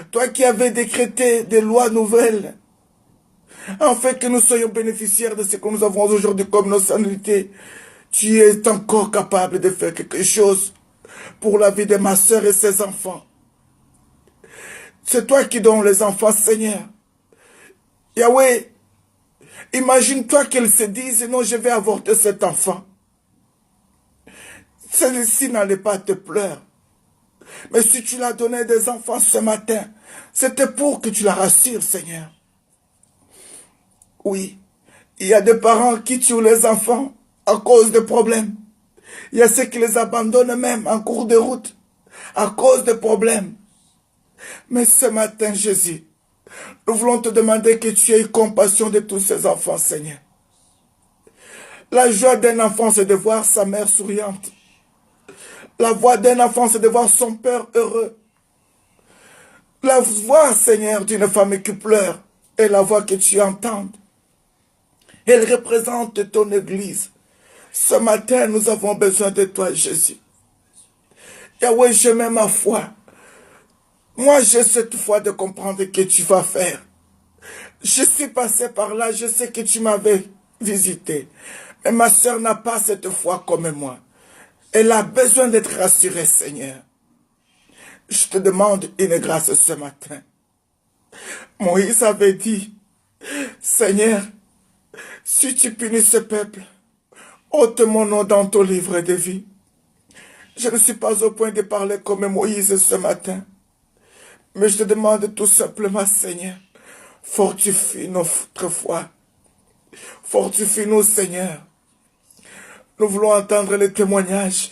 toi qui avais décrété des lois nouvelles, afin que nous soyons bénéficiaires de ce que nous avons aujourd'hui comme nos salutés, tu es encore capable de faire quelque chose pour la vie de ma sœur et ses enfants. C'est toi qui donnes les enfants, Seigneur. Yahweh, imagine-toi qu'elle se dise, non, je vais avorter cet enfant. Celle-ci n'allait pas te pleurer. Mais si tu l'as donné des enfants ce matin, c'était pour que tu la rassures, Seigneur. Oui, il y a des parents qui tuent les enfants à cause de problèmes. Il y a ceux qui les abandonnent même en cours de route à cause de problèmes. Mais ce matin, Jésus, nous voulons te demander que tu aies compassion de tous ces enfants, Seigneur. La joie d'un enfant, c'est de voir sa mère souriante. La voix d'un enfant, c'est de voir son père heureux. La voix, Seigneur, d'une femme qui pleure est la voix que tu entends. Elle représente ton Église. Ce matin, nous avons besoin de toi, Jésus. Yahweh, je mets ma foi. Moi, j'ai cette foi de comprendre que tu vas faire. Je suis passé par là, je sais que tu m'avais visiter. Mais ma soeur n'a pas cette foi comme moi. Elle a besoin d'être rassurée, Seigneur. Je te demande une grâce ce matin. Moïse avait dit, Seigneur, si tu punis ce peuple, ôte mon nom dans ton livre de vie. Je ne suis pas au point de parler comme Moïse ce matin. Mais je te demande tout simplement, Seigneur, fortifie notre foi. Fortifie-nous, Seigneur. Nous voulons entendre les témoignages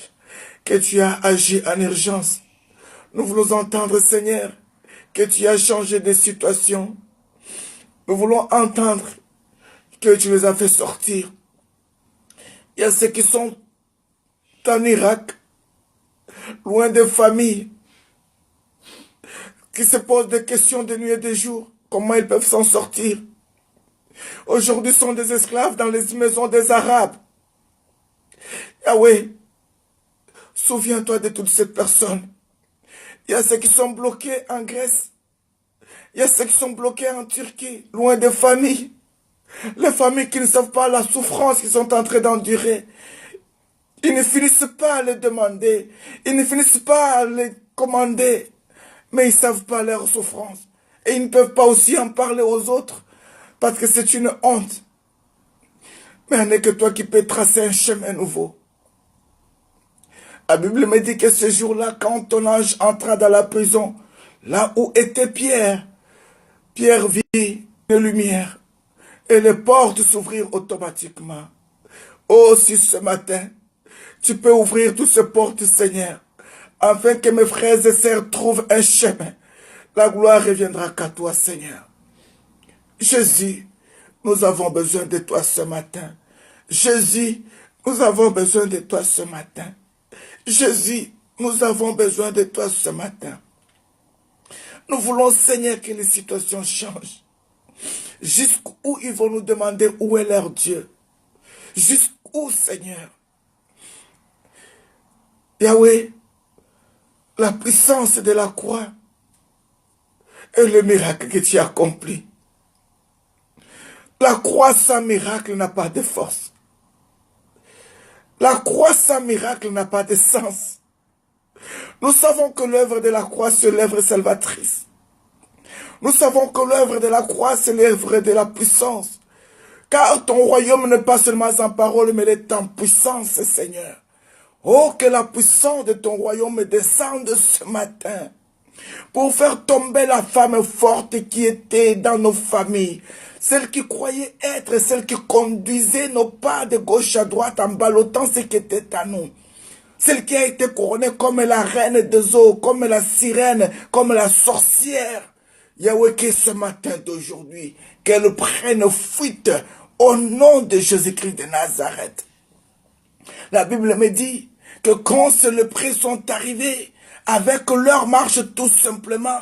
que tu as agi en urgence. Nous voulons entendre, Seigneur, que tu as changé de situation. Nous voulons entendre que tu les as fait sortir. Il y a ceux qui sont en Irak, loin des familles, qui se posent des questions de nuit et de jour. Comment ils peuvent s'en sortir? Aujourd'hui, sont des esclaves dans les maisons des Arabes. Yahweh, souviens-toi de toutes ces personnes. Il y a ceux qui sont bloqués en Grèce. Il y a ceux qui sont bloqués en Turquie, loin des familles. Les familles qui ne savent pas la souffrance qu'ils sont en train d'endurer. Ils ne finissent pas à les demander. Ils ne finissent pas à les commander. Mais ils ne savent pas leur souffrance. Et ils ne peuvent pas aussi en parler aux autres. Parce que c'est une honte. Mais il n'est que toi qui peux tracer un chemin nouveau. La Bible me dit que ce jour-là, quand ton ange entra dans la prison, là où était Pierre, Pierre vit une lumière. Et les portes s'ouvrirent automatiquement. Oh, si ce matin, tu peux ouvrir toutes ces portes, Seigneur, afin que mes frères et sœurs trouvent un chemin. La gloire reviendra qu'à toi, Seigneur. Jésus, nous avons besoin de toi ce matin. Jésus, nous avons besoin de toi ce matin. Jésus, nous avons besoin de toi ce matin. Nous voulons, Seigneur, que les situations changent. Jusqu'où ils vont nous demander où est leur Dieu. Jusqu'où, Seigneur. Yahweh, la puissance de la croix et le miracle que tu as accompli. La croix sans miracle n'a pas de force. La croix sans miracle n'a pas de sens. Nous savons que l'œuvre de la croix, c'est l'œuvre salvatrice. Nous savons que l'œuvre de la croix, c'est l'œuvre de la puissance. Car ton royaume n'est pas seulement en parole, mais il est en puissance, Seigneur. Oh, que la puissance de ton royaume descende ce matin pour faire tomber la femme forte qui était dans nos familles. Celle qui croyait être, celle qui conduisait nos pas de gauche à droite en ballottant ce qui était à nous. Celle qui a été couronnée comme la reine des eaux, comme la sirène, comme la sorcière. Yahweh, que ce matin d'aujourd'hui, qu'elle prenne fuite au nom de Jésus-Christ de Nazareth. La Bible me dit que quand les prêts sont arrivés, avec leur marche tout simplement,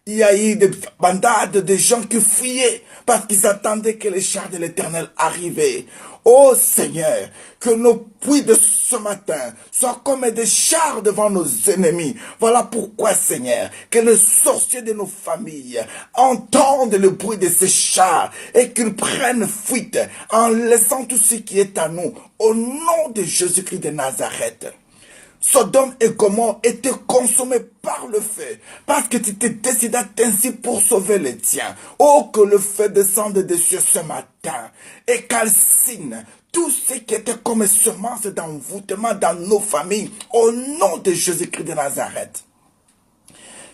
il y a eu des bandades de gens qui fuyaient parce qu'ils attendaient que les chars de l'Éternel arrivaient. Oh Seigneur, que nos puits de ce matin soient comme des chars devant nos ennemis. Voilà pourquoi, Seigneur, que les sorciers de nos familles entendent le bruit de ces chars et qu'ils prennent fuite en laissant tout ce qui est à nous. Au nom de Jésus-Christ de Nazareth. Sodome et Gomorrhe étaient consommés par le feu, parce que tu t'es décidé ainsi pour sauver les tiens. Oh, que le feu descende des cieux ce matin et calcine tout ce qui était comme semence d'envoûtement dans nos familles, au nom de Jésus-Christ de Nazareth.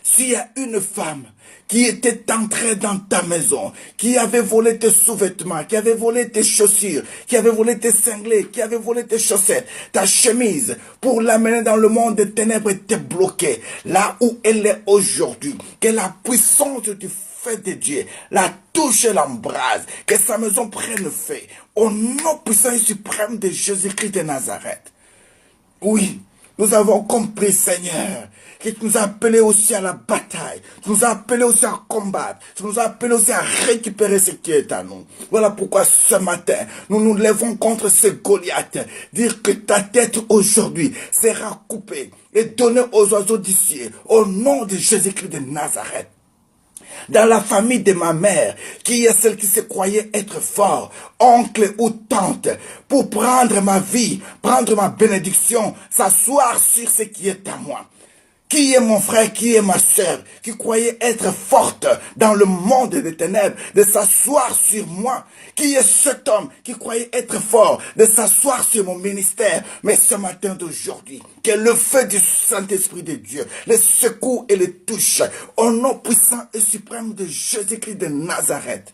S'il y a une femme qui était entrée dans ta maison, qui avait volé tes sous-vêtements, qui avait volé tes chaussures, qui avait volé tes cinglés, qui avait volé tes chaussettes, ta chemise, pour l'amener dans le monde des ténèbres, était bloquée, là où elle est aujourd'hui, que la puissance du feu de Dieu la touche et l'embrase, que sa maison prenne feu, au nom puissant et suprême de Jésus-Christ de Nazareth. Oui, nous avons compris, Seigneur, que tu nous as appelés aussi à la bataille, tu nous as appelés aussi à combattre, tu nous as appelés aussi à récupérer ce qui est à nous. Voilà pourquoi ce matin, nous nous levons contre ce Goliath, dire que ta tête aujourd'hui sera coupée et donnée aux oiseaux d'ici, au nom de Jésus-Christ de Nazareth. dans la famille de ma mère, qui est celle qui se croyait être fort, oncle ou tante, pour prendre ma vie, prendre ma bénédiction, s'asseoir sur ce qui est à moi. Qui est mon frère, qui est ma sœur, qui croyait être forte dans le monde des ténèbres, de s'asseoir sur moi. Qui est cet homme qui croyait être fort, de s'asseoir sur mon ministère. Mais ce matin d'aujourd'hui, que le feu du Saint-Esprit de Dieu les secoue et les touche au nom puissant et suprême de Jésus-Christ de Nazareth.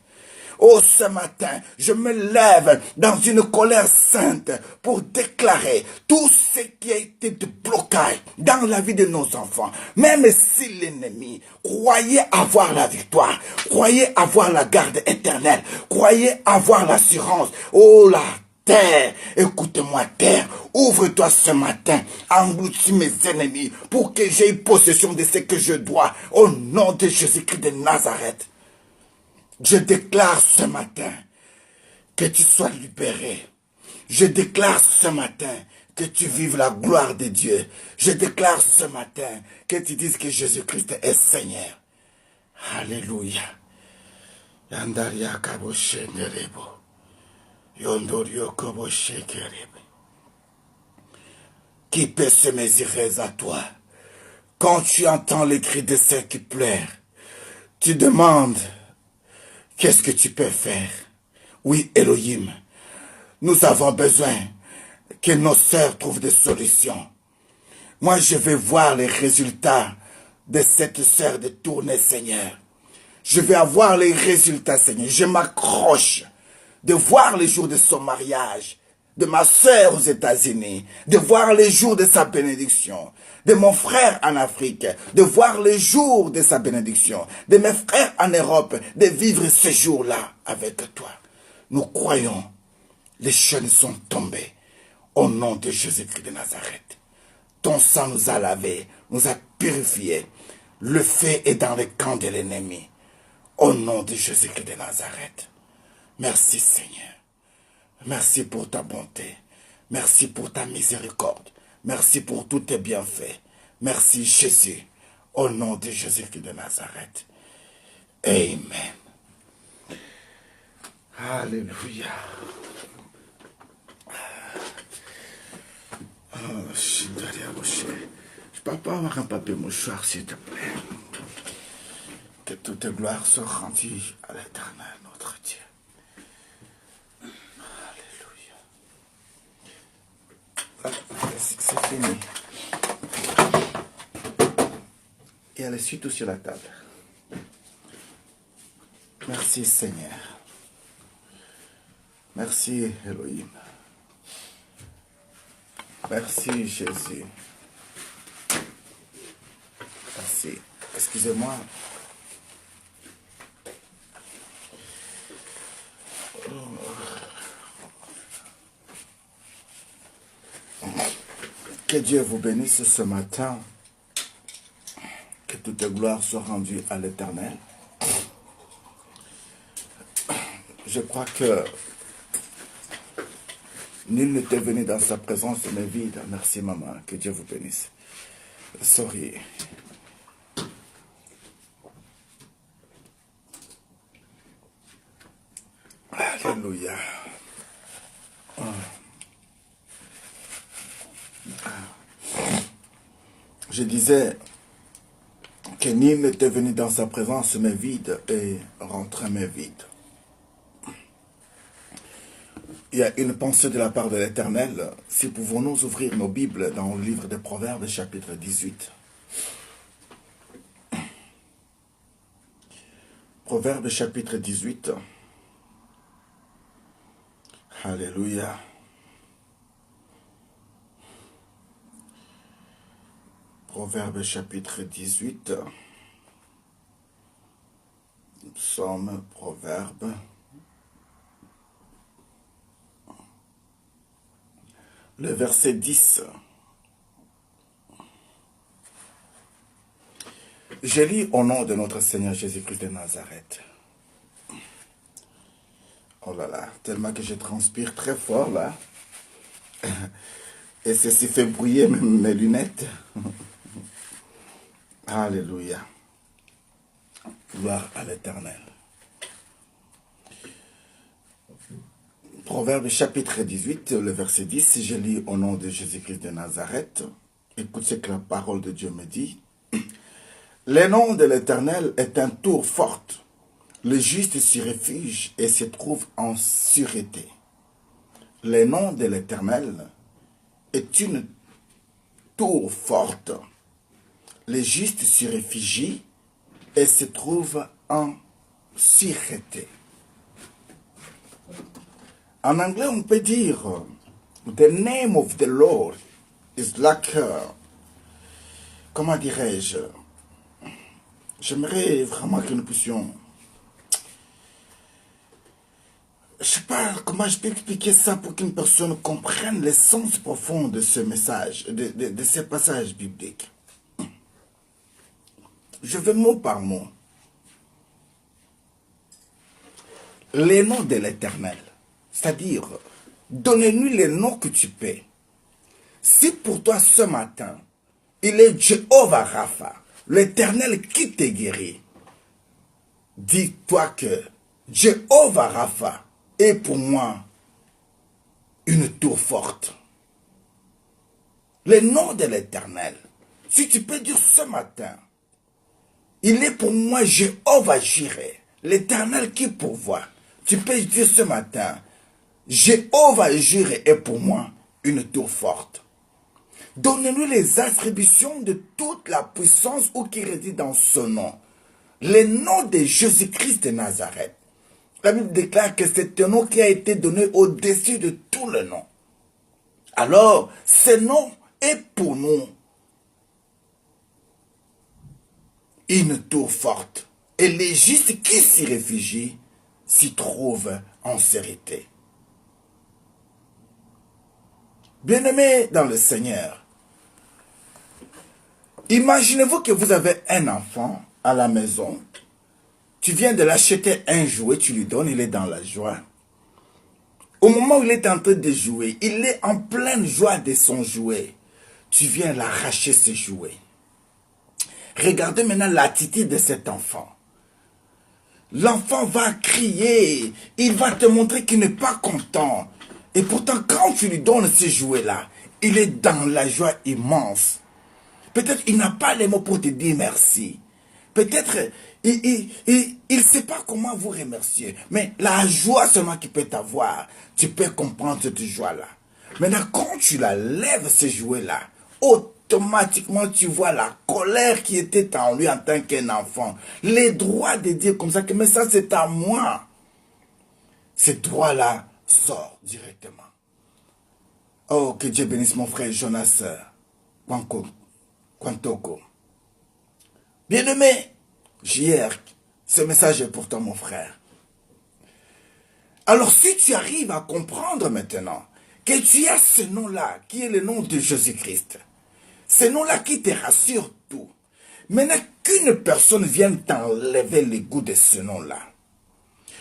Oh, ce matin, je me lève dans une colère sainte pour déclarer tout ce qui a été de blocage dans la vie de nos enfants. Même si l'ennemi croyait avoir la victoire, croyait avoir la garde éternelle, croyait avoir l'assurance. Oh, la terre, écoute-moi terre, ouvre-toi ce matin, engloutis mes ennemis pour que j'aie possession de ce que je dois au nom de Jésus-Christ de Nazareth. Je déclare ce matin que tu sois libéré. Je déclare ce matin que tu vives la gloire de Dieu. Je déclare ce matin que tu dises que Jésus-Christ est Seigneur. Alléluia. Yandaria kaboshe nerebo. Yondorio kaboshe kerebe. Qui peut se mesurer à toi? Quand tu entends les cris de ceux qui pleurent, tu demandes: qu'est-ce que tu peux faire? Oui, Elohim, nous avons besoin que nos sœurs trouvent des solutions. Moi, je vais voir les résultats de cette sœur de tournée, Seigneur. Je vais avoir les résultats, Seigneur. Je m'accroche de voir les jours de son mariage, de ma sœur aux États-Unis, de voir les jours de sa bénédiction, de mon frère en Afrique, de voir les jours de sa bénédiction, de mes frères en Europe, de vivre ces jours-là avec toi. Nous croyons, les chaînes sont tombées au nom de Jésus-Christ de Nazareth. Ton sang nous a lavés, nous a purifiés. Le feu est dans le camp de l'ennemi. Au nom de Jésus-Christ de Nazareth. Merci Seigneur. Merci pour ta bonté. Merci pour ta miséricorde. Merci pour tous tes bienfaits. Merci Jésus. Au nom de Jésus-Christ de Nazareth. Amen. Alléluia. Oh, je peux pas avoir un papier mouchoir, s'il te plaît. Que toute gloire soit rendue à l'Éternel, notre Dieu. Alléluia. C'est fini. Il y a les suites sur la table. Merci Seigneur. Merci Elohim. Merci Jésus. Merci. Excusez-moi. Que Dieu vous bénisse ce matin. Que toute gloire soit rendue à l'Éternel. Je crois que nul n'était venu dans sa présence mais vide. Merci maman. Que Dieu vous bénisse. Sorry. Alléluia. Je disais que nul n'était venu dans sa présence mais vide et rentré mais vide. Il y a une pensée de la part de l'Éternel. Si pouvons-nous ouvrir nos Bibles dans le livre des Proverbes, chapitre 18. Proverbes, chapitre 18. Alléluia. Proverbes, chapitre 18. Psaume, Proverbe. Le verset 10. Je lis au nom de notre Seigneur Jésus-Christ de Nazareth. Oh là là, tellement que je transpire très fort là. Et ceci fait briller mes lunettes. Alléluia. Gloire à l'Éternel. Proverbe chapitre 18, le verset 10, je lis au nom de Jésus-Christ de Nazareth. Écoute ce que la parole de Dieu me dit. Le nom de l'Éternel est un tour fort. Le juste s'y réfugie et se trouve en sûreté. Le nom de l'Éternel est une tour forte. Le juste s'y réfugie et se trouve en sûreté. En anglais, on peut dire The name of the Lord is like, comment dirais-je, j'aimerais vraiment que nous puissions, je ne sais pas comment je peux expliquer ça pour qu'une personne comprenne le sens profond de ce message, de ce passage biblique. Je vais mot par mot. Les noms de l'Éternel, c'est-à-dire, donnez-nous les noms que tu peux. Si pour toi ce matin, il est Jéhovah Rapha, l'Éternel qui te guérit, dis-toi que Jéhovah Rapha est pour moi une tour forte. Le nom de l'Éternel, si tu peux dire ce matin, il est pour moi Jéhovah Jireh, l'Éternel qui pourvoit. Tu peux dire ce matin, Jéhovah Jireh est pour moi une tour forte. Donnez-nous les attributions de toute la puissance ou qui réside dans ce nom. Le nom de Jésus-Christ de Nazareth. La Bible déclare que c'est un nom qui a été donné au-dessus de tout le nom. Alors, ce nom est pour nous une tour forte. Et les justes qui s'y réfugient s'y trouvent en sécurité. Bien-aimés dans le Seigneur, imaginez-vous que vous avez un enfant à la maison. Tu viens de l'acheter un jouet, tu lui donnes, il est dans la joie. Au moment où il est en train de jouer, il est en pleine joie de son jouet. Tu viens l'arracher ce jouet. Regardez maintenant l'attitude de cet enfant. L'enfant va crier, il va te montrer qu'il n'est pas content. Et pourtant, quand tu lui donnes ce jouet-là, il est dans la joie immense. Peut-être il n'a pas les mots pour te dire merci. Peut-être il ne sait pas comment vous remercier. Mais la joie seulement qu'il peut avoir, tu peux comprendre cette joie-là. Maintenant, quand tu la lèves, ce jouet-là, automatiquement tu vois la colère qui était en lui en tant qu'un enfant. Les droits de dire comme ça, que mais ça c'est à moi. Ce droit-là sort directement. Oh, que Dieu bénisse mon frère Jonas Kwantoko. Bien-aimé, JR, ce message est pour toi mon frère. Alors si tu arrives à comprendre maintenant que tu as ce nom-là, qui est le nom de Jésus-Christ, ce nom-là qui te rassure tout, maintenant qu'une personne vienne t'enlever le goût de ce nom-là,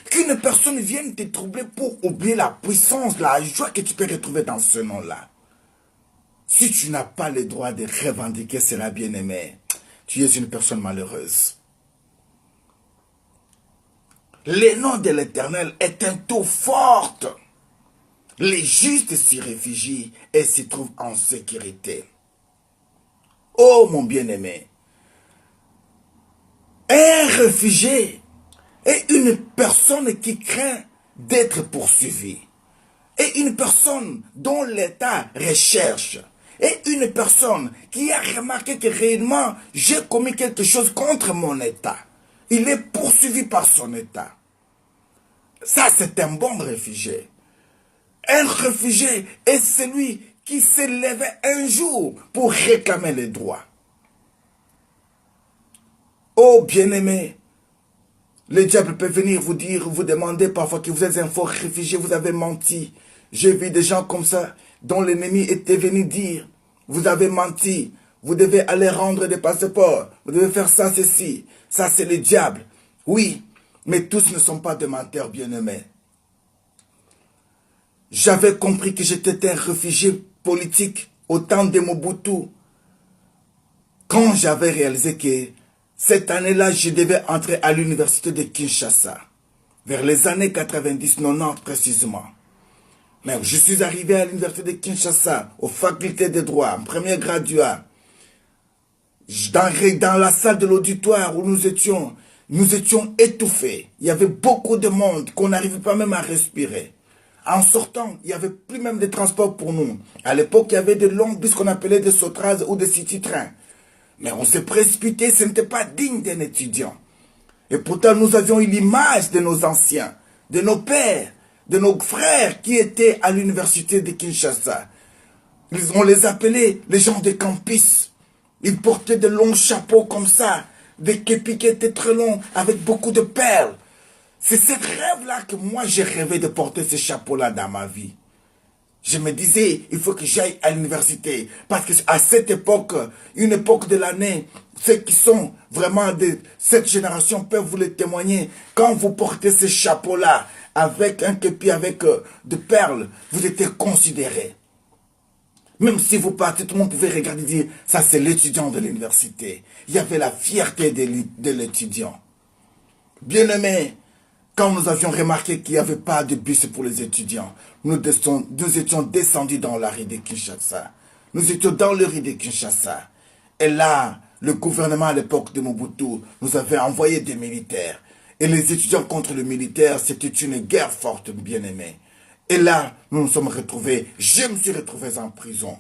qu'une personne vienne te troubler pour oublier la puissance, la joie que tu peux retrouver dans ce nom-là, si tu n'as pas le droit de revendiquer cela, bien-aimé, tu es une personne malheureuse. Le nom de l'Éternel est un tour fort. Les justes s'y réfugient et s'y trouvent en sécurité. Oh mon bien-aimé, un réfugié est une personne qui craint d'être poursuivie. Et une personne dont l'État recherche. Et une personne qui a remarqué que réellement j'ai commis quelque chose contre mon État. Il est poursuivi par son État. Ça, c'est un bon réfugié. Un réfugié est celui qui s'est levé un jour pour réclamer les droits. Oh, bien-aimé, le diable peut venir vous dire, vous demander parfois que vous êtes un faux réfugié, vous avez menti. J'ai vu des gens comme ça, dont l'ennemi était venu dire, vous avez menti, vous devez aller rendre des passeports, vous devez faire ça, ceci. Ça, c'est le diable. Oui, mais tous ne sont pas des menteurs, bien-aimés. J'avais compris que j'étais un réfugié politique au temps de Mobutu. Quand j'avais réalisé que Cette année-là, je devais entrer à l'université de Kinshasa, vers les années 90-90 précisément. Mais je suis arrivé à l'université de Kinshasa, aux facultés de droit, en premier graduat. Dans la salle de l'auditoire où nous étions étouffés. Il y avait beaucoup de monde qu'on n'arrivait pas même à respirer. En sortant, il n'y avait plus même de transport pour nous. À l'époque, il y avait de longues bus qu'on appelait des Sotraz ou des City-Trains. Mais on s'est précipité, ce n'était pas digne d'un étudiant. Et pourtant, nous avions eu l'image de nos anciens, de nos pères, de nos frères qui étaient à l'université de Kinshasa. On les appelait les gens de campus. Ils portaient de longs chapeaux comme ça, des képis qui étaient très longs, avec beaucoup de perles. C'est ce rêve-là que moi j'ai rêvé de porter ce chapeau-là dans ma vie. Je me disais, il faut que j'aille à l'université. Parce qu'à cette époque, une époque de l'année, ceux qui sont vraiment de cette génération peuvent vous le témoigner. Quand vous portez ce chapeau-là, avec un képi, avec de perles, vous êtes considéré. Même si vous partez, tout le monde pouvait regarder et dire, ça c'est l'étudiant de l'université. Il y avait la fierté de l'étudiant. Bien-aimés, quand nous avions remarqué qu'il n'y avait pas de bus pour les étudiants, nous étions descendus dans la rue de Kinshasa. Nous étions dans le rue de Kinshasa. Et là, le gouvernement à l'époque de Mobutu nous avait envoyé des militaires. Et les étudiants contre le militaire, c'était une guerre forte, bien-aimés. Et là, nous nous sommes retrouvés, je me suis retrouvé en prison.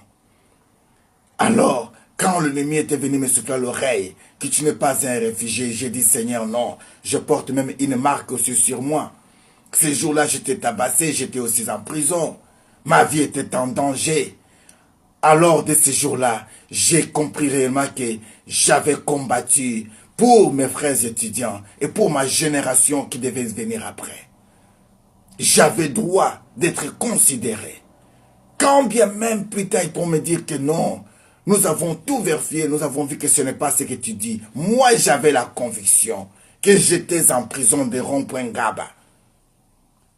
Alors, quand l'ennemi était venu me souffler à l'oreille, que tu n'es pas un réfugié, j'ai dit, Seigneur, non, je porte même une marque aussi sur moi. Ces jours-là, j'étais tabassé, j'étais aussi en prison. Ma vie était en danger. Alors, de ces jours-là, j'ai compris réellement que j'avais combattu pour mes frères étudiants et pour ma génération qui devait venir après. J'avais droit d'être considéré. Quand bien même plus tard ils pourront me dire que non, nous avons tout vérifié, nous avons vu que ce n'est pas ce que tu dis. Moi j'avais la conviction que j'étais en prison de rond-point Gaba.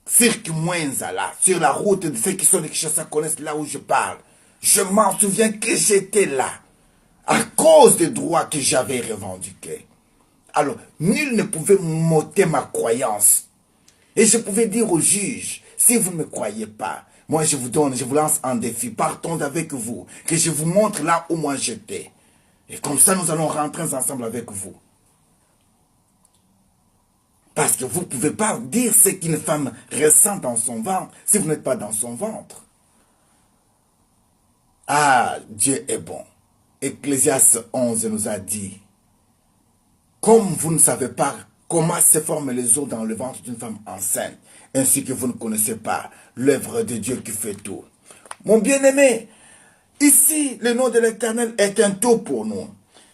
Cirque Mwenzala, sur la route de ceux qui sont de Kinshasa connaissent là où je parle. Je m'en souviens que j'étais là, à cause des droits que j'avais revendiqués. Alors, nul ne pouvait m'ôter ma croyance. Et je pouvais dire au juge, si vous ne me croyez pas, moi je vous lance un défi, partons avec vous, que je vous montre là où moi j'étais. Et comme ça, nous allons rentrer ensemble avec vous. Parce que vous ne pouvez pas dire ce qu'une femme ressent dans son ventre, si vous n'êtes pas dans son ventre. Ah, Dieu est bon. Ecclésiaste 11 nous a dit, comme vous ne savez pas comment se forment les os dans le ventre d'une femme enceinte, ainsi que vous ne connaissez pas l'œuvre de Dieu qui fait tout. Mon bien-aimé, ici, le nom de l'Éternel est un tout pour nous.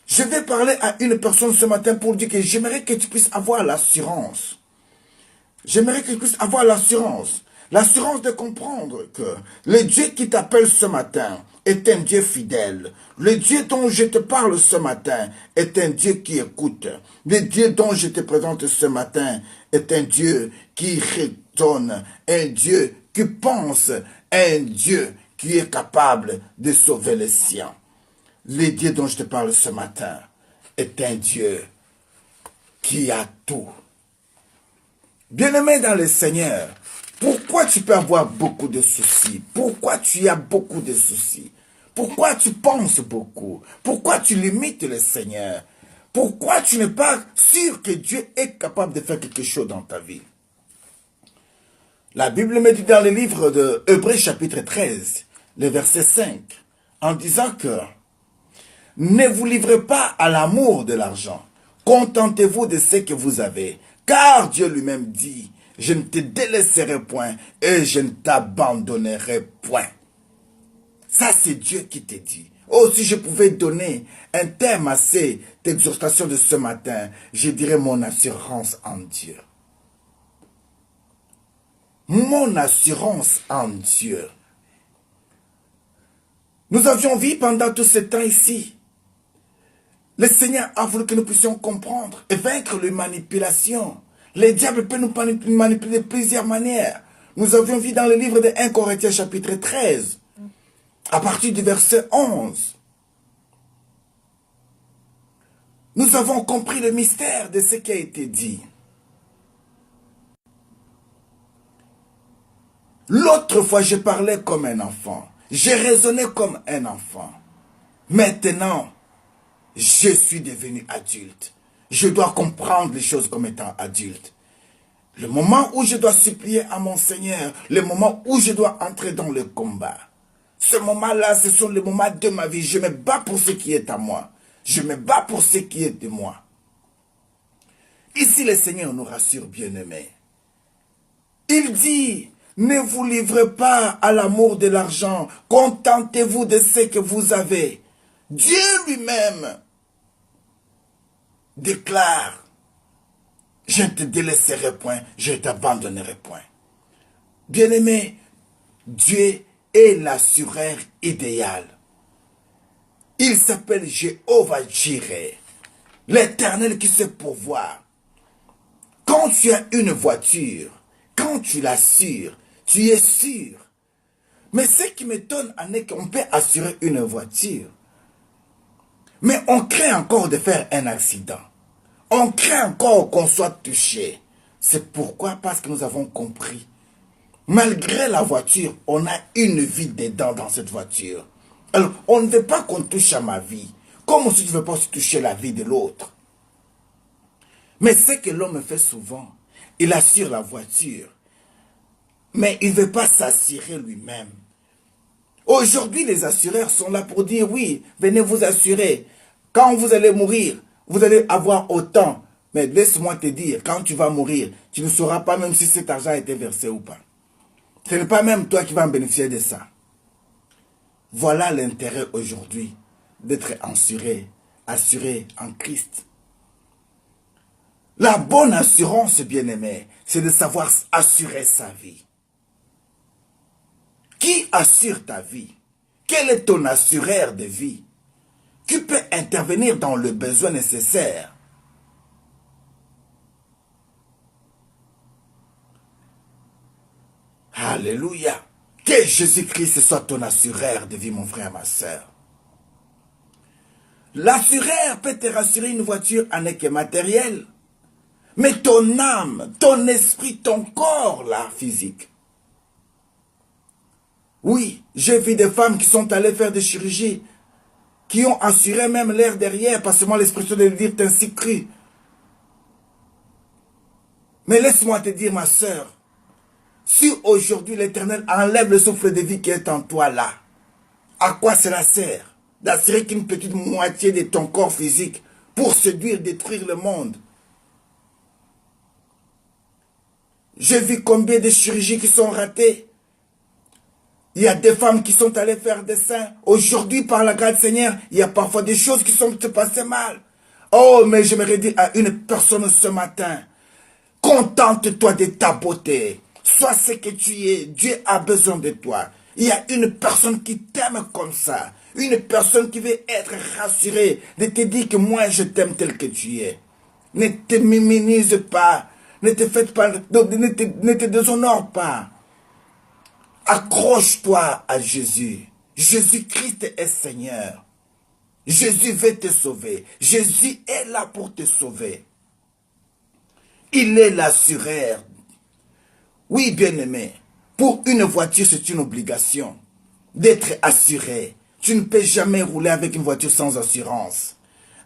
Je vais parler à une personne ce matin pour dire que j'aimerais que tu puisses avoir l'assurance. J'aimerais que tu puisses avoir l'assurance. L'assurance de comprendre que le Dieu qui t'appelle ce matin est un Dieu fidèle. Le Dieu dont je te parle ce matin est un Dieu qui écoute. Le Dieu dont je te présente ce matin est un Dieu qui résonne, un Dieu qui pense, un Dieu qui est capable de sauver les siens. Le Dieu dont je te parle ce matin est un Dieu qui a tout. Bien-aimé dans le Seigneur, pourquoi tu peux avoir beaucoup de soucis? Pourquoi tu as beaucoup de soucis? Pourquoi tu penses beaucoup? Pourquoi tu limites le Seigneur? Pourquoi tu n'es pas sûr que Dieu est capable de faire quelque chose dans ta vie? La Bible me dit dans le livre de Hébreux chapitre 13, le verset 5, en disant que ne vous livrez pas à l'amour de l'argent, contentez-vous de ce que vous avez, car Dieu lui-même dit, je ne te délaisserai point et je ne t'abandonnerai point. Ça, c'est Dieu qui te dit. Oh, si je pouvais donner un thème à cette exhortation de ce matin, je dirais mon assurance en Dieu. Mon assurance en Dieu. Nous avions vu pendant tout ce temps ici. Le Seigneur a voulu que nous puissions comprendre et vaincre les manipulations. Le diable peut nous manipuler de plusieurs manières. Nous avions vu dans le livre de 1 Corinthiens chapitre 13, à partir du verset 11. Nous avons compris le mystère de ce qui a été dit. L'autre fois, je parlais comme un enfant. J'ai raisonné comme un enfant. Maintenant, je suis devenu adulte. Je dois comprendre les choses comme étant adulte. Le moment où je dois supplier à mon Seigneur, le moment où je dois entrer dans le combat. Ce moment-là, ce sont les moments de ma vie. Je me bats pour ce qui est à moi. Je me bats pour ce qui est de moi. Ici, le Seigneur nous rassure, bien-aimés. Il dit, ne vous livrez pas à l'amour de l'argent. Contentez-vous de ce que vous avez. Dieu lui-même déclare, je ne te délaisserai point, je ne t'abandonnerai point. Bien-aimé, Dieu est l'assureur idéal. Il s'appelle Jéhovah Jireh, l'Éternel qui sait pourvoir. Quand tu as une voiture, quand tu l'assures, tu es sûr. Mais ce qui m'étonne, c'est qu'on peut assurer une voiture. Mais on craint encore de faire un accident. On craint encore qu'on soit touché. C'est pourquoi, parce que nous avons compris. Malgré la voiture, on a une vie dedans dans cette voiture. Alors, on ne veut pas qu'on touche à ma vie. Comme si tu ne veux pas aussi toucher la vie de l'autre. Mais ce que l'homme fait souvent, il assure la voiture. Mais il ne veut pas s'assurer lui-même. Aujourd'hui, les assureurs sont là pour dire, oui, venez vous assurer. Quand vous allez mourir, vous allez avoir autant. Mais laisse-moi te dire, quand tu vas mourir, tu ne sauras pas même si cet argent a été versé ou pas. Ce n'est pas même toi qui vas en bénéficier de ça. Voilà l'intérêt aujourd'hui d'être assuré en Christ. La bonne assurance, bien-aimé, c'est de savoir assurer sa vie. Qui assure ta vie? Quel est ton assureur de vie? Qui peut intervenir dans le besoin nécessaire? Alléluia. Que Jésus-Christ soit ton assureur de vie, mon frère, ma soeur. L'assureur peut te rassurer une voiture en équipement matériel. Mais ton âme, ton esprit, ton corps, là, physique. Oui, j'ai vu des femmes qui sont allées faire des chirurgies, qui ont assuré même l'air derrière, parce que moi l'expression de le dire est ainsi cru. Mais laisse-moi te dire, ma soeur, si aujourd'hui l'Éternel enlève le souffle de vie qui est en toi là, à quoi cela sert d'assurer qu'une petite moitié de ton corps physique pour séduire, détruire le monde? J'ai vu combien de chirurgies qui sont ratées. Il y a des femmes qui sont allées faire des seins. Aujourd'hui, par la grâce du Seigneur, il y a parfois des choses qui sont passées mal. Oh, mais j'aimerais dire à une personne ce matin, contente-toi de ta beauté. Sois ce que tu es. Dieu a besoin de toi. Il y a une personne qui t'aime comme ça. Une personne qui veut être rassurée. De te dire que moi, je t'aime tel que tu es. Ne te minimise pas. Ne te faites pas. Ne te déshonore pas. Accroche-toi à Jésus. Jésus-Christ est Seigneur. Jésus veut te sauver. Jésus est là pour te sauver. Il est l'assureur. Oui, bien-aimé, pour une voiture, c'est une obligation d'être assuré. Tu ne peux jamais rouler avec une voiture sans assurance.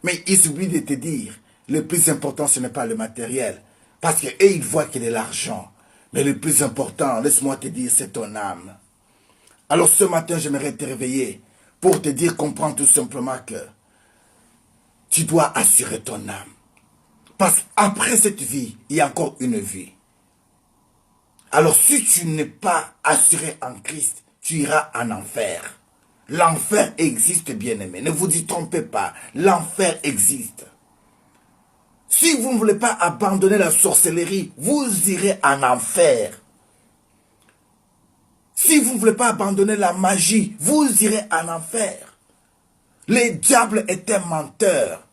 Mais ils oublient de te dire, le plus important, ce n'est pas le matériel. Parce qu'eux, ils voient qu'il est l'argent. Mais le plus important, laisse-moi te dire, c'est ton âme. Alors ce matin, j'aimerais te réveiller pour te dire, comprends tout simplement que tu dois assurer ton âme. Parce qu'après cette vie, il y a encore une vie. Alors si tu n'es pas assuré en Christ, tu iras en enfer. L'enfer existe, bien-aimé. Ne vous y trompez pas. L'enfer existe. Si vous ne voulez pas abandonner la sorcellerie, vous irez en enfer. Si vous ne voulez pas abandonner la magie, vous irez en enfer. Le diable est un menteur.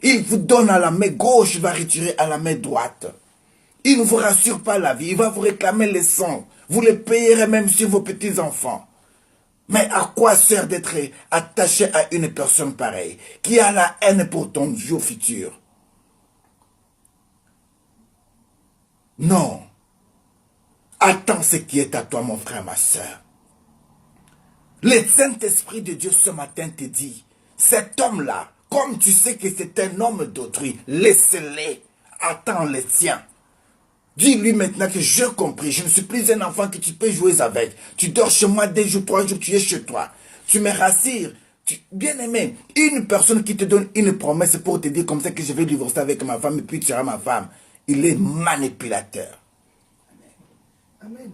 Il vous donne à la main gauche, il va retirer à la main droite. Il ne vous rassure pas la vie, il va vous réclamer les sangs. Vous les payerez même sur vos petits-enfants. Mais à quoi sert d'être attaché à une personne pareille, qui a la haine pour ton jour futur? Non. Attends ce qui est à toi, mon frère, ma soeur. Le Saint-Esprit de Dieu ce matin te dit, cet homme-là, comme tu sais que c'est un homme d'autrui, laisse-le. Attends le tien. Dis-lui maintenant que j'ai compris, je ne suis plus un enfant que tu peux jouer avec. Tu dors chez moi 2 jours, 3 jours, tu es chez toi. Tu me rassures. Bien aimé, une personne qui te donne une promesse pour te dire comme ça que je vais divorcer avec ma femme et puis tu seras ma femme, il est manipulateur. Amen.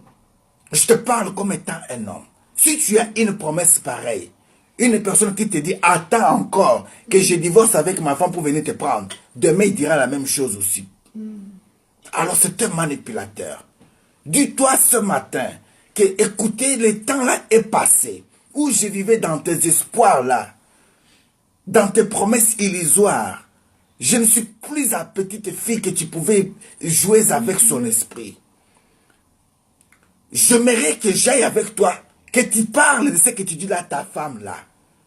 Je te parle comme étant un homme. Si tu as une promesse pareille, une personne qui te dit attends encore que je divorce avec ma femme pour venir te prendre, demain il dira la même chose aussi. Alors c'est un manipulateur. Dis-toi ce matin que écoutez, le temps là est passé où je vivais dans tes espoirs là, dans tes promesses illusoires. Je ne suis plus la petite fille que tu pouvais jouer avec son esprit. J'aimerais que j'aille avec toi, que tu parles de ce que tu dis là à ta femme là,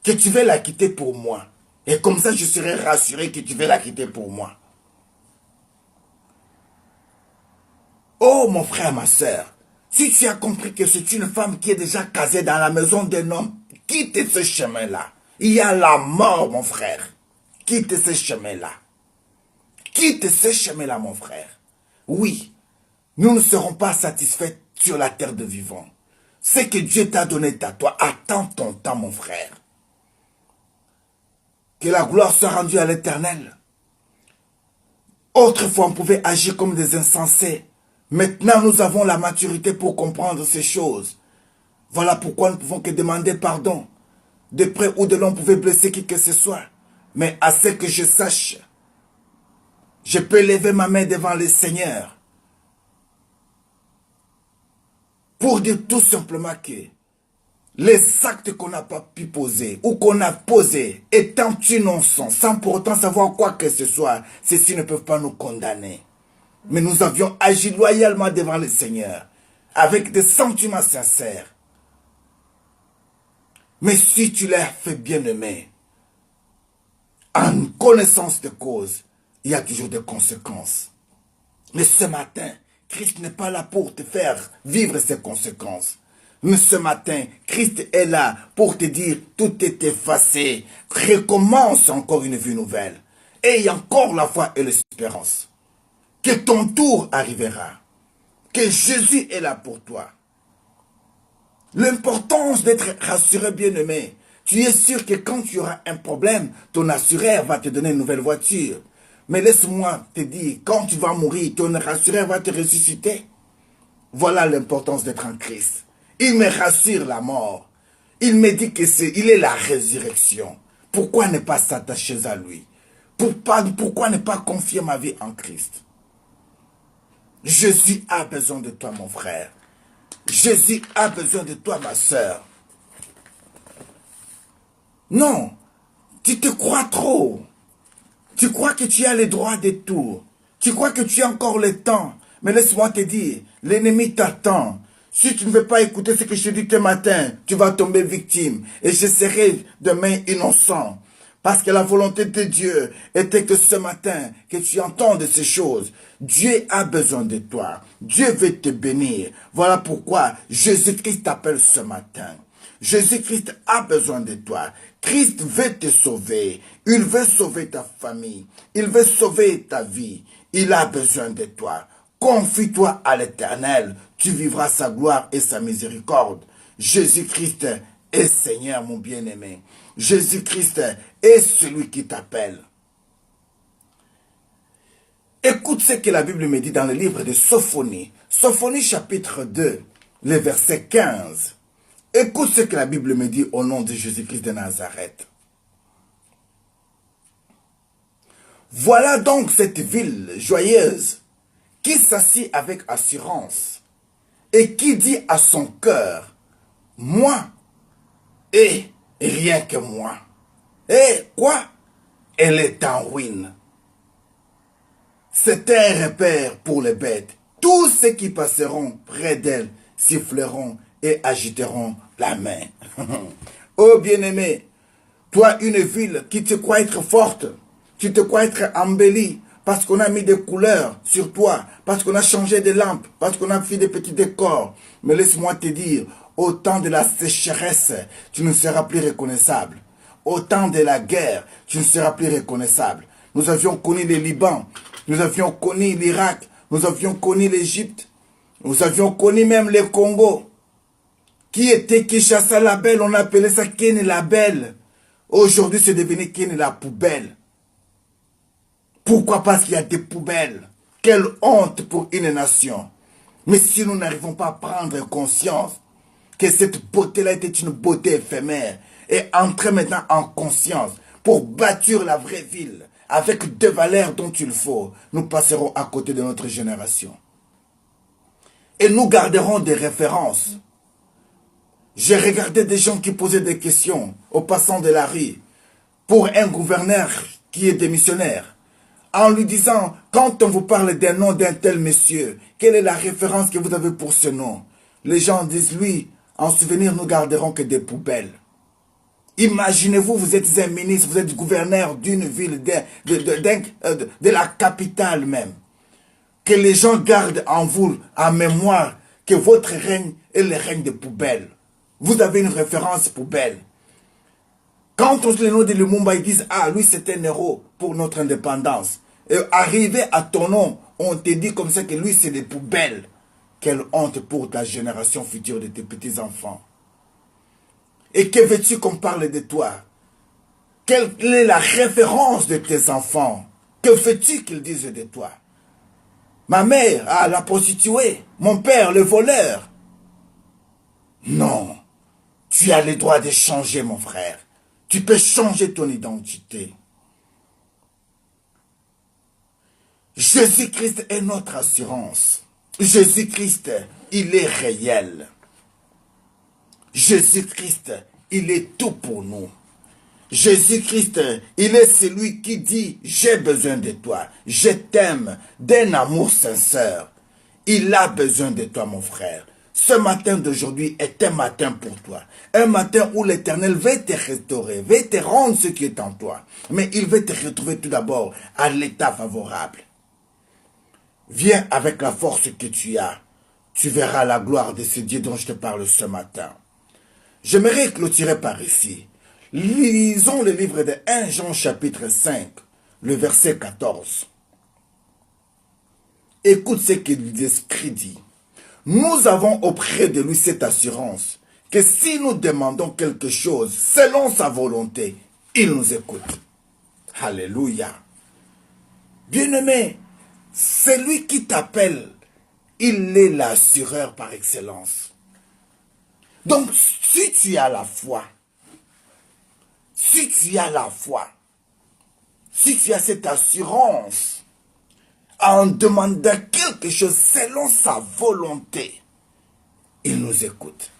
que tu veux la quitter pour moi. Et comme ça je serai rassuré que tu veux la quitter pour moi. Oh mon frère, ma soeur, si tu as compris que c'est une femme qui est déjà casée dans la maison d'un homme, quitte ce chemin-là. Il y a la mort, mon frère. Quitte ce chemin-là. Quitte ce chemin-là, mon frère. Oui, nous ne serons pas satisfaits sur la terre de vivants. Ce que Dieu t'a donné est à toi. Attends ton temps, mon frère. Que la gloire soit rendue à l'Éternel. Autrefois, on pouvait agir comme des insensés. Maintenant, nous avons la maturité pour comprendre ces choses. Voilà pourquoi nous ne pouvons que demander pardon. De près ou de loin, on pouvait blesser qui que ce soit. Mais à ce que je sache, je peux lever ma main devant le Seigneur pour dire tout simplement que les actes qu'on n'a pas pu poser ou qu'on a posés étant innocents, sans pour autant savoir quoi que ce soit, ceux-ci ne peuvent pas nous condamner. Mais nous avions agi loyalement devant le Seigneur, avec des sentiments sincères. Mais si tu l'as fait bien-aimé, en connaissance de cause, il y a toujours des conséquences. Mais ce matin, Christ n'est pas là pour te faire vivre ces conséquences. Mais ce matin, Christ est là pour te dire, tout est effacé, recommence encore une vie nouvelle. Aie encore la foi et l'espérance. Que ton tour arrivera. Que Jésus est là pour toi. L'importance d'être rassuré, bien-aimé. Tu es sûr que quand tu auras un problème, ton assureur va te donner une nouvelle voiture. Mais laisse-moi te dire, quand tu vas mourir, ton assureur va te ressusciter. Voilà l'importance d'être en Christ. Il me rassure la mort. Il me dit que il est la résurrection. Pourquoi ne pas s'attacher à lui? Pourquoi ne pas confier ma vie en Christ? Jésus a besoin de toi, mon frère. Jésus a besoin de toi, ma soeur. Non, tu te crois trop. Tu crois que tu as le droit de tout. Tu crois que tu as encore le temps. Mais laisse-moi te dire, l'ennemi t'attend. Si tu ne veux pas écouter ce que je te dis ce matin, tu vas tomber victime. Et je serai demain innocent. Parce que la volonté de Dieu était que ce matin, que tu entendes ces choses. Dieu a besoin de toi. Dieu veut te bénir. Voilà pourquoi Jésus-Christ t'appelle ce matin. Jésus-Christ a besoin de toi. Christ veut te sauver. Il veut sauver ta famille. Il veut sauver ta vie. Il a besoin de toi. Confie-toi à l'Éternel. Tu vivras sa gloire et sa miséricorde. Jésus-Christ est Seigneur, mon bien-aimé. Jésus-Christ est celui qui t'appelle. Écoute ce que la Bible me dit dans le livre de Sophonie. Sophonie chapitre 2, le verset 15. Écoute ce que la Bible me dit au nom de Jésus-Christ de Nazareth. Voilà donc cette ville joyeuse qui s'assied avec assurance et qui dit à son cœur, moi et rien que moi. Et quoi? Elle est en ruine. C'est un repère pour les bêtes. Tous ceux qui passeront près d'elle siffleront et agiteront la main. Oh bien-aimé, toi une ville qui te croit être forte, tu te crois être embellie, parce qu'on a mis des couleurs sur toi, parce qu'on a changé des lampes, parce qu'on a fait des petits décors. Mais laisse-moi te dire, au temps de la sécheresse, tu ne seras plus reconnaissable. Au temps de la guerre, tu ne seras plus reconnaissable. Nous avions connu le Liban, nous avions connu l'Irak, nous avions connu l'Égypte, nous avions connu même le Congo. Qui était Kinshasa la belle, on appelait ça Ken la belle. Aujourd'hui, c'est devenu Ken la poubelle. Pourquoi? Parce qu'il y a des poubelles. Quelle honte pour une nation. Mais si nous n'arrivons pas à prendre conscience que cette beauté-là était une beauté éphémère et entrer maintenant en conscience pour bâtir la vraie ville avec des valeurs dont il faut, nous passerons à côté de notre génération. Et nous garderons des références. J'ai regardé des gens qui posaient des questions aux passants de la rue pour un gouverneur qui est démissionnaire. En lui disant, quand on vous parle d'un nom d'un tel monsieur, quelle est la référence que vous avez pour ce nom? Les gens disent, lui, en souvenir, nous garderons que des poubelles. Imaginez-vous, vous êtes un ministre, vous êtes gouverneur d'une ville, de la capitale même. Que les gens gardent en vous, en mémoire, que votre règne est le règne des poubelles. Vous avez une référence poubelle. Quand on se le nom de Lumumba, ils disent, ah, lui c'est un héros pour notre indépendance. Et arrivé à ton nom, on te dit comme ça que lui c'est des poubelles. Quelle honte pour ta génération future de tes petits-enfants. Et que veux-tu qu'on parle de toi? Quelle est la référence de tes enfants? Que veux-tu qu'ils disent de toi? Ma mère, ah, la prostituée. Mon père, le voleur. Non. Tu as le droit de changer, mon frère. Tu peux changer ton identité. Jésus-Christ est notre assurance. Jésus-Christ, il est réel. Jésus-Christ, il est tout pour nous. Jésus-Christ, il est celui qui dit, j'ai besoin de toi. Je t'aime d'un amour sincère. Il a besoin de toi, mon frère. Ce matin d'aujourd'hui est un matin pour toi. Un matin où l'Éternel va te restaurer, va te rendre ce qui est en toi. Mais il va te retrouver tout d'abord à l'état favorable. Viens avec la force que tu as. Tu verras la gloire de ce Dieu dont je te parle ce matin. J'aimerais clôturer par ici. Lisons le livre de 1 Jean chapitre 5, le verset 14. Écoute ce que l'Esprit dit. Nous avons auprès de lui cette assurance que si nous demandons quelque chose selon sa volonté, il nous écoute. Alléluia. Bien-aimé, celui qui t'appelle, il est l'assureur par excellence. Donc, si tu as la foi, si tu as cette assurance, en demandant quelque chose selon sa volonté, il nous écoute.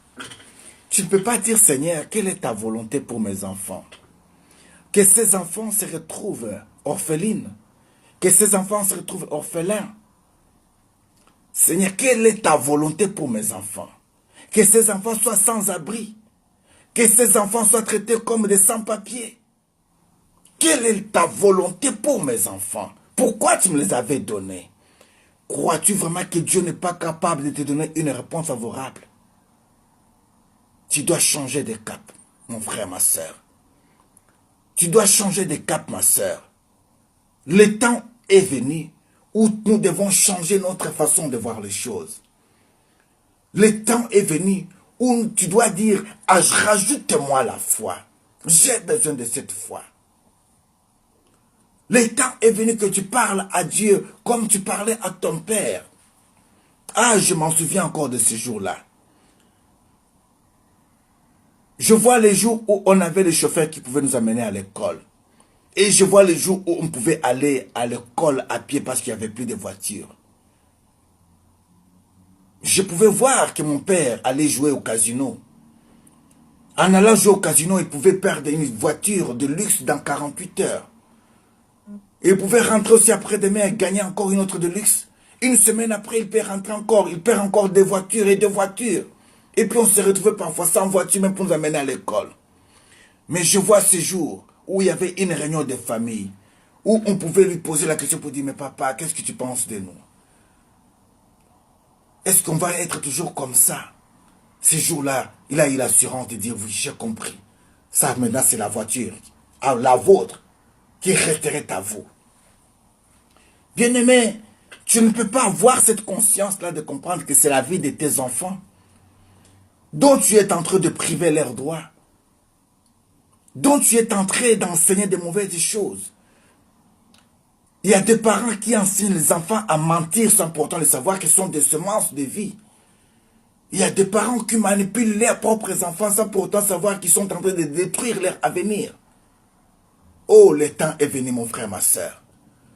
Tu ne peux pas dire, Seigneur, quelle est ta volonté pour mes enfants? Que ces enfants se retrouvent orphelines, que ces enfants se retrouvent orphelins. Seigneur, quelle est ta volonté pour mes enfants? Que ces enfants soient sans abri, que ces enfants soient traités comme des sans-papiers. Quelle est ta volonté pour mes enfants? Pourquoi tu me les avais donnés? Crois-tu vraiment que Dieu n'est pas capable de te donner une réponse favorable? Tu dois changer de cap, mon frère, ma soeur. Tu dois changer de cap, ma soeur. Le temps est venu où nous devons changer notre façon de voir les choses. Le temps est venu où tu dois dire, ah, rajoute-moi la foi. J'ai besoin de cette foi. Le temps est venu que tu parles à Dieu comme tu parlais à ton père. Ah, je m'en souviens encore de ce jour-là. Je vois les jours où on avait les chauffeurs qui pouvaient nous amener à l'école. Et je vois les jours où on pouvait aller à l'école à pied parce qu'il n'y avait plus de voitures. Je pouvais voir que mon père allait jouer au casino. En allant jouer au casino, il pouvait perdre une voiture de luxe dans 48 heures. Et il pouvait rentrer aussi après-demain et gagner encore une autre de luxe. Une semaine après, il peut rentrer encore. Il perd encore des voitures et des voitures. Et puis on se retrouvait parfois sans voiture même pour nous amener à l'école. Mais je vois ce jour où il y avait une réunion de famille, où on pouvait lui poser la question pour dire, mais papa, qu'est-ce que tu penses de nous? Est-ce qu'on va être toujours comme ça? Ce jour-là, il a eu l'assurance de dire, oui, j'ai compris. Ça, maintenant, c'est la voiture, la vôtre, qui resterait à vous. Bien-aimé, tu ne peux pas avoir cette conscience-là de comprendre que c'est la vie de tes enfants dont tu es en train de priver leurs droits, dont tu es en train d'enseigner de mauvaises choses. Il y a des parents qui enseignent les enfants à mentir sans pourtant le savoir qu'ils sont des semences de vie. Il y a des parents qui manipulent leurs propres enfants sans pourtant savoir qu'ils sont en train de détruire leur avenir. Oh, le temps est venu, mon frère, ma soeur.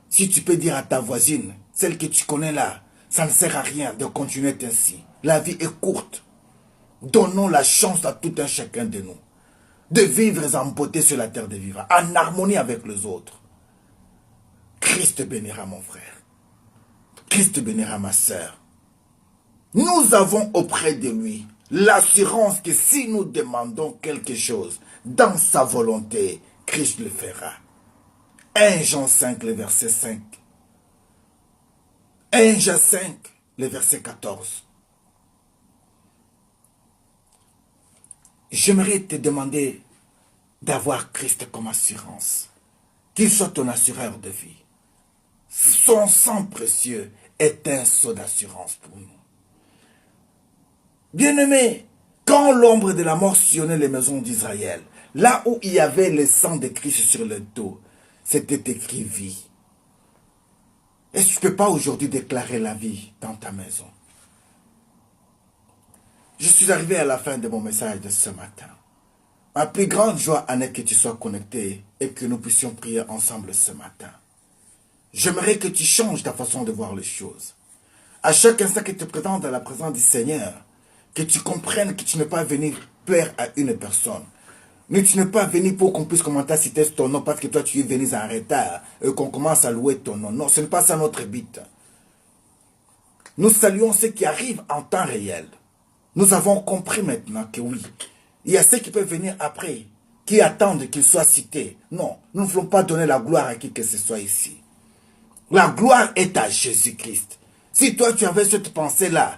Si tu peux dire à ta voisine, celle que tu connais là, ça ne sert à rien de continuer ainsi. La vie est courte. Donnons la chance à tout un chacun de nous de vivre en beauté sur la terre de vivre, en harmonie avec les autres. Christ bénira mon frère. Christ bénira ma soeur. Nous avons auprès de lui l'assurance que si nous demandons quelque chose dans sa volonté, Christ le fera. 1 Jean 5, le verset 5. 1 Jean 5, le verset 14. J'aimerais te demander d'avoir Christ comme assurance. Qu'il soit ton assureur de vie. Son sang précieux est un sceau d'assurance pour nous. Bien-aimés, quand l'ombre de la mort sillonnait les maisons d'Israël, là où il y avait le sang de Christ sur le dos, c'était écrit vie. Est-ce que tu ne peux pas aujourd'hui déclarer la vie dans ta maison? Je suis arrivé à la fin de mon message de ce matin. Ma plus grande joie en est que tu sois connecté et que nous puissions prier ensemble ce matin. J'aimerais que tu changes ta façon de voir les choses. À chaque instant que tu te présentes dans la présence du Seigneur, que tu comprennes que tu n'es pas venu plaire à une personne. Mais tu n'es pas venu pour qu'on puisse commenter à citer ton nom parce que toi tu es venu en retard et qu'on commence à louer ton nom. Non, ce n'est pas ça notre but. Nous saluons ceux qui arrivent en temps réel. Nous avons compris maintenant que oui, il y a ceux qui peuvent venir après, qui attendent qu'ils soient cités. Non, nous ne voulons pas donner la gloire à qui que ce soit ici. La gloire est à Jésus-Christ. Si toi tu avais cette pensée-là,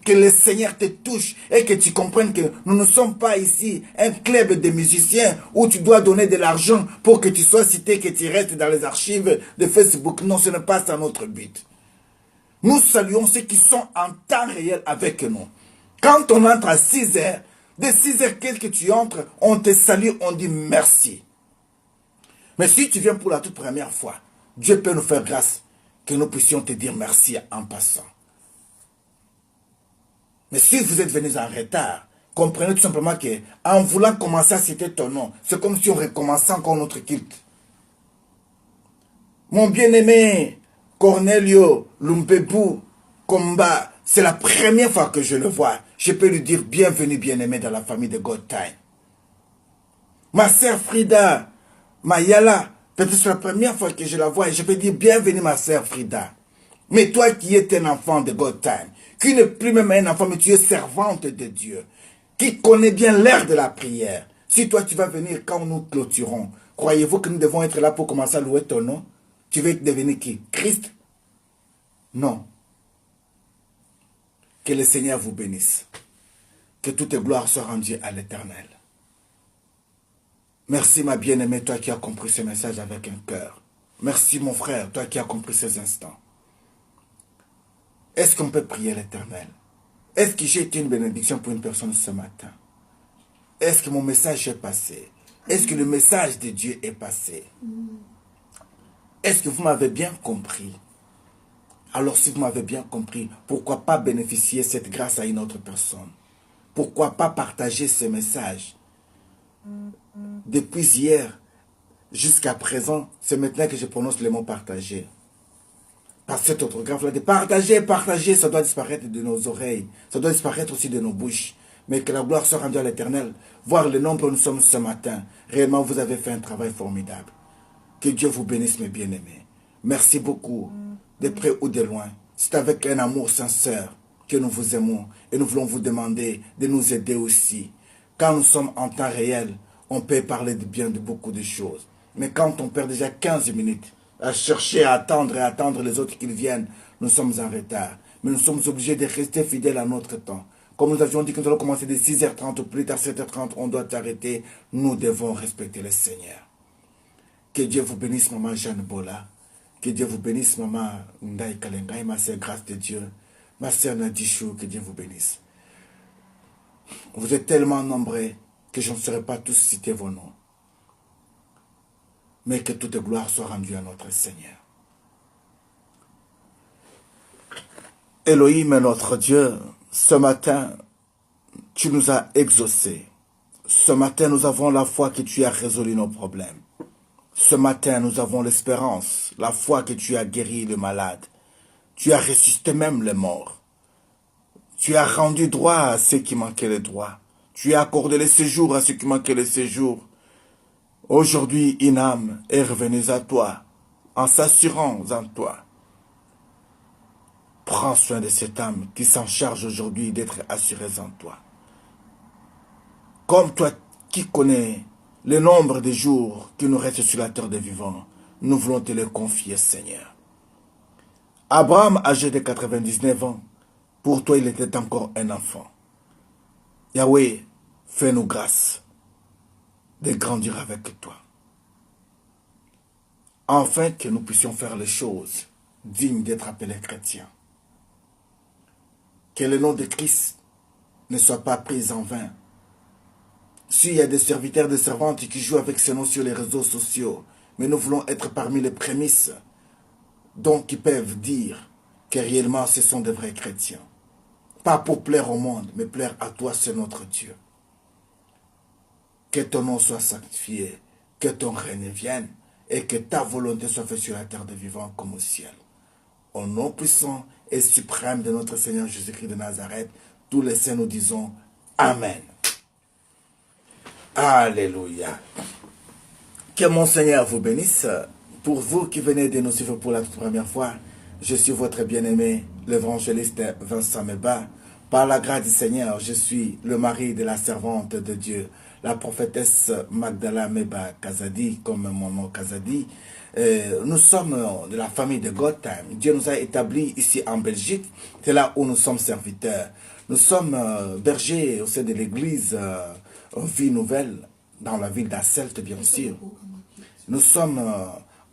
que le Seigneur te touche et que tu comprennes que nous ne sommes pas ici un club de musiciens où tu dois donner de l'argent pour que tu sois cité, que tu restes dans les archives de Facebook. Non, ce n'est pas ça notre but. Nous saluons ceux qui sont en temps réel avec nous. Quand on entre à 6 heures, de 6 heures que tu entres, on te salue, on dit merci. Mais si tu viens pour la toute première fois, Dieu peut nous faire grâce que nous puissions te dire merci en passant. Mais si vous êtes venus en retard, comprenez tout simplement que en voulant commencer à citer ton nom, c'est comme si on recommençait encore notre culte. Mon bien-aimé Cornelio Lumpebu Komba, c'est la première fois que je le vois. Je peux lui dire bienvenue bien-aimé dans la famille de God Time. Ma sœur Frida Mayala, peut-être c'est la première fois que je la vois et je peux dire bienvenue ma sœur Frida. Mais toi qui es un enfant de God Time, qui n'est plus même un enfant mais tu es servante de Dieu, qui connaît bien l'heure de la prière, si toi tu vas venir quand nous clôturons, croyez-vous que nous devons être là pour commencer à louer ton nom? Tu veux devenir qui? Christ? Non. Que le Seigneur vous bénisse. Que toute gloire soit rendue à l'Éternel. Merci ma bien-aimée, toi qui as compris ce message avec un cœur. Merci mon frère, toi qui as compris ces instants. Est-ce qu'on peut prier l'Éternel? Est-ce que j'ai été une bénédiction pour une personne ce matin? Est-ce que mon message est passé? Est-ce que le message de Dieu est passé? Est-ce que vous m'avez bien compris? Alors si vous m'avez bien compris, pourquoi pas bénéficier de cette grâce à une autre personne? Pourquoi pas partager ce message? Depuis hier jusqu'à présent, c'est maintenant que je prononce le mot partager. Par cet orthographe-là, de partager, partager, ça doit disparaître de nos oreilles. Ça doit disparaître aussi de nos bouches. Mais que la gloire soit rendue à l'Éternel. Voir le nombre où nous sommes ce matin. Réellement, vous avez fait un travail formidable. Que Dieu vous bénisse, mes bien-aimés. Merci beaucoup, de près ou de loin. C'est avec un amour sincère que nous vous aimons et nous voulons vous demander de nous aider aussi. Quand nous sommes en temps réel, on peut parler de bien de beaucoup de choses. Mais quand on perd déjà 15 minutes à chercher, à attendre et à attendre les autres qu'ils viennent, nous sommes en retard. Mais nous sommes obligés de rester fidèles à notre temps. Comme nous avions dit que nous allons commencer de 6h30 ou plus tard 7h30, on doit arrêter. Nous devons respecter le Seigneur. Que Dieu vous bénisse, maman Jeanne Bola. Que Dieu vous bénisse, maman Ndaï Kalengaï, ma sœur Grâce de Dieu. Ma sœur Nadichou, que Dieu vous bénisse. Vous êtes tellement nombreux que je ne saurais pas tous citer vos noms. Mais que toute gloire soit rendue à notre Seigneur. Elohim, notre Dieu, ce matin, tu nous as exaucés. Ce matin, nous avons la foi que tu as résolu nos problèmes. Ce matin, nous avons l'espérance, la foi que tu as guéri le malade. Tu as ressuscité même les morts. Tu as rendu droit à ceux qui manquaient le droit. Tu as accordé le séjour à ceux qui manquaient le séjour. Aujourd'hui, une âme est revenue à toi, en s'assurant en toi. Prends soin de cette âme qui s'en charge aujourd'hui d'être assurée en toi. Comme toi qui connais le nombre de jours qui nous restent sur la terre des vivants, nous voulons te le confier, Seigneur. Abraham, âgé de 99 ans, pour toi, il était encore un enfant. Yahweh, fais-nous grâce de grandir avec toi. Afin que nous puissions faire les choses dignes d'être appelés chrétiens. Que le nom de Christ ne soit pas pris en vain. S'il y a des serviteurs, des servantes qui jouent avec ce nom sur les réseaux sociaux, mais nous voulons être parmi les prémices, donc qui peuvent dire que réellement ce sont des vrais chrétiens. Pas pour plaire au monde, mais plaire à toi, c'est notre Dieu. Que ton nom soit sanctifié, que ton règne vienne, et que ta volonté soit faite sur la terre des vivants comme au ciel. Au nom puissant et suprême de notre Seigneur Jésus-Christ de Nazareth, tous les saints nous disons Amen. Alléluia. Que mon Seigneur vous bénisse. Pour vous qui venez de nous suivre pour la toute première fois, je suis votre bien-aimé, l'évangéliste Vincent Meba. Par la grâce du Seigneur, je suis le mari de la servante de Dieu, la prophétesse Magdala Meba Kazadi, comme mon nom Kazadi. Nous sommes de la famille de Gotham. Dieu nous a établis ici en Belgique. C'est là où nous sommes serviteurs. Nous sommes bergers au sein de l'église Vie Nouvelle, dans la ville d'Asselt, bien sûr. Nous sommes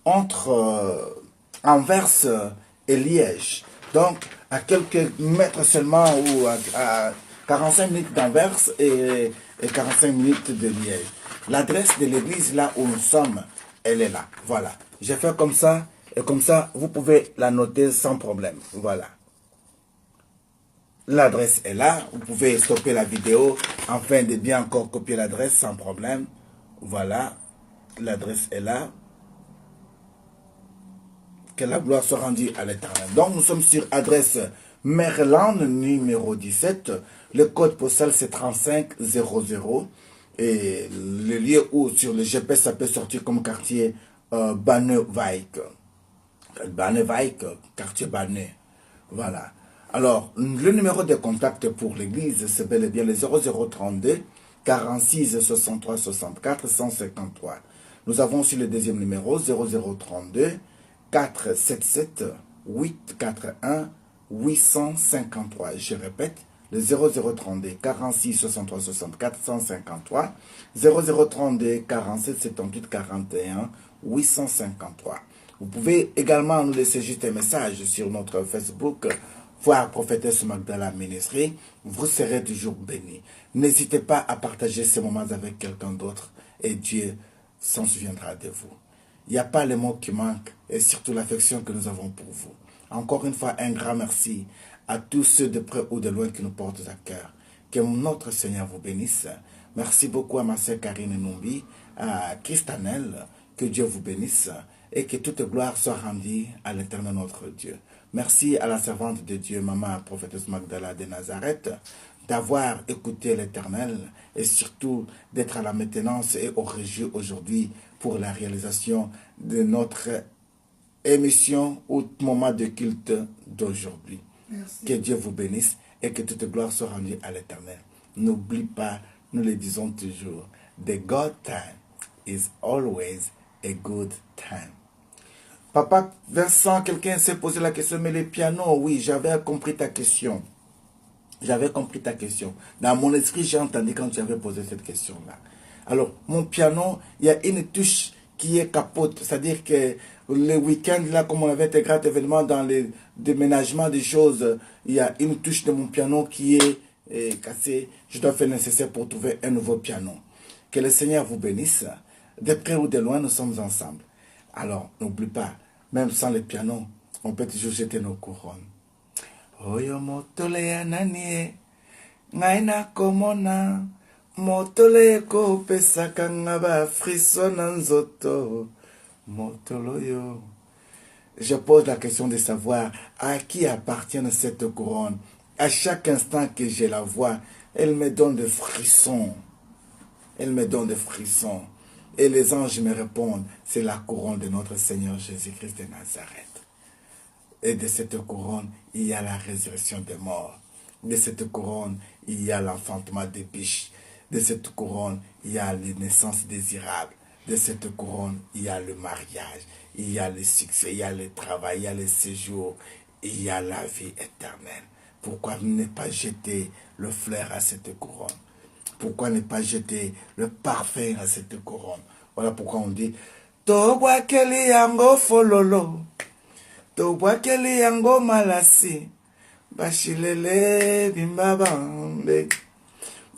entre Anvers et Liège. Donc, à quelques mètres seulement, ou à 45 minutes d'Anvers et 45 minutes de Liège. L'adresse de l'église, là où nous sommes, elle est là. Voilà. J'ai fait comme ça, et comme ça, vous pouvez la noter sans problème. Voilà. L'adresse est là. Vous pouvez stopper la vidéo afin de bien encore copier l'adresse sans problème. Voilà. L'adresse est là. Que la gloire soit rendue à l'Éternel. Donc, nous sommes sur adresse Maryland, numéro 17. Le code postal, c'est 3500. Et le lieu où, sur le GPS, ça peut sortir comme quartier Bannewijk. Bannewijk, quartier Banne. Voilà. Alors, le numéro de contact pour l'église, c'est bel et bien le 0032 46 63 64 153. Nous avons aussi le deuxième numéro, 0032 477 841 853. Je répète, le 0032 46 63 64 153, 0032 47 78 41 853. Vous pouvez également nous laisser juste un message sur notre Facebook, voir Prophétesse Magdala Ministry. Vous serez toujours bénis. N'hésitez pas à partager ces moments avec quelqu'un d'autre et Dieu s'en souviendra de vous. Il n'y a pas les mots qui manquent et surtout l'affection que nous avons pour vous. Encore une fois, un grand merci à tous ceux de près ou de loin qui nous portent à cœur. Que notre Seigneur vous bénisse. Merci beaucoup à ma sœur Karine Numbi, à Christanel. Que Dieu vous bénisse et que toute gloire soit rendue à l'Éternel notre Dieu. Merci à la servante de Dieu, maman prophétesse Magdala de Nazareth, d'avoir écouté l'Éternel et surtout d'être à la maintenance et au régie aujourd'hui pour la réalisation de notre émission ou moment de culte d'aujourd'hui. Merci. Que Dieu vous bénisse et que toute gloire soit rendue à l'Éternel. N'oublie pas, nous le disons toujours, the God time is always a good time. Papa Vincent, quelqu'un s'est posé la question, mais les pianos, oui, j'avais compris ta question. J'avais compris ta question. Dans mon esprit, j'ai entendu quand tu avais posé cette question-là. Alors, mon piano, il y a une touche qui est capote. C'est-à-dire que le week-end, là, comme on avait été grand événement dans le déménagement des choses, il y a une touche de mon piano qui est cassée. Je dois faire le nécessaire pour trouver un nouveau piano. Que le Seigneur vous bénisse. De près ou de loin, nous sommes ensemble. Alors, n'oublie pas, même sans le piano, on peut toujours jeter nos couronnes. Oyo motole ya nani ngai nakomona motole ekopesaka nga bafriso na nzoto motolo yo. Je pose la question de savoir à qui appartient cette couronne. À chaque instant que je la vois, elle me donne des frissons. Elle me donne des frissons. Et les anges me répondent, c'est la couronne de notre Seigneur Jésus-Christ de Nazareth. Et de cette couronne, il y a la résurrection des morts. De cette couronne, il y a l'enfantement des biches. De cette couronne, il y a les naissances désirables. De cette couronne, il y a le mariage. Il y a le succès, il y a le travail, il y a le séjour. Il y a la vie éternelle. Pourquoi ne pas jeter le flair à cette couronne? Pourquoi ne pas jeter le parfum à cette couronne? Voilà pourquoi on dit Toba keli yango fololo. Tobwakeli yango malasi bashilele bimbabambe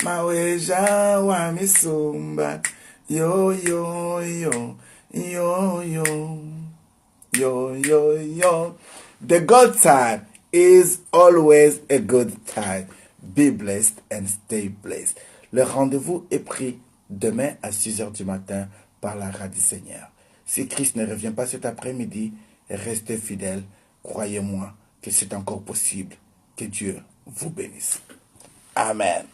maweja wa misumba yo yo yo yo yo yo yo yo. The good time is always a good time. Be blessed and stay blessed. Le rendez-vous est pris demain à 6h du matin par la radio Seigneur. Si Christ ne revient pas cet après-midi, restez fidèles, croyez-moi que c'est encore possible. Que Dieu vous bénisse. Amen.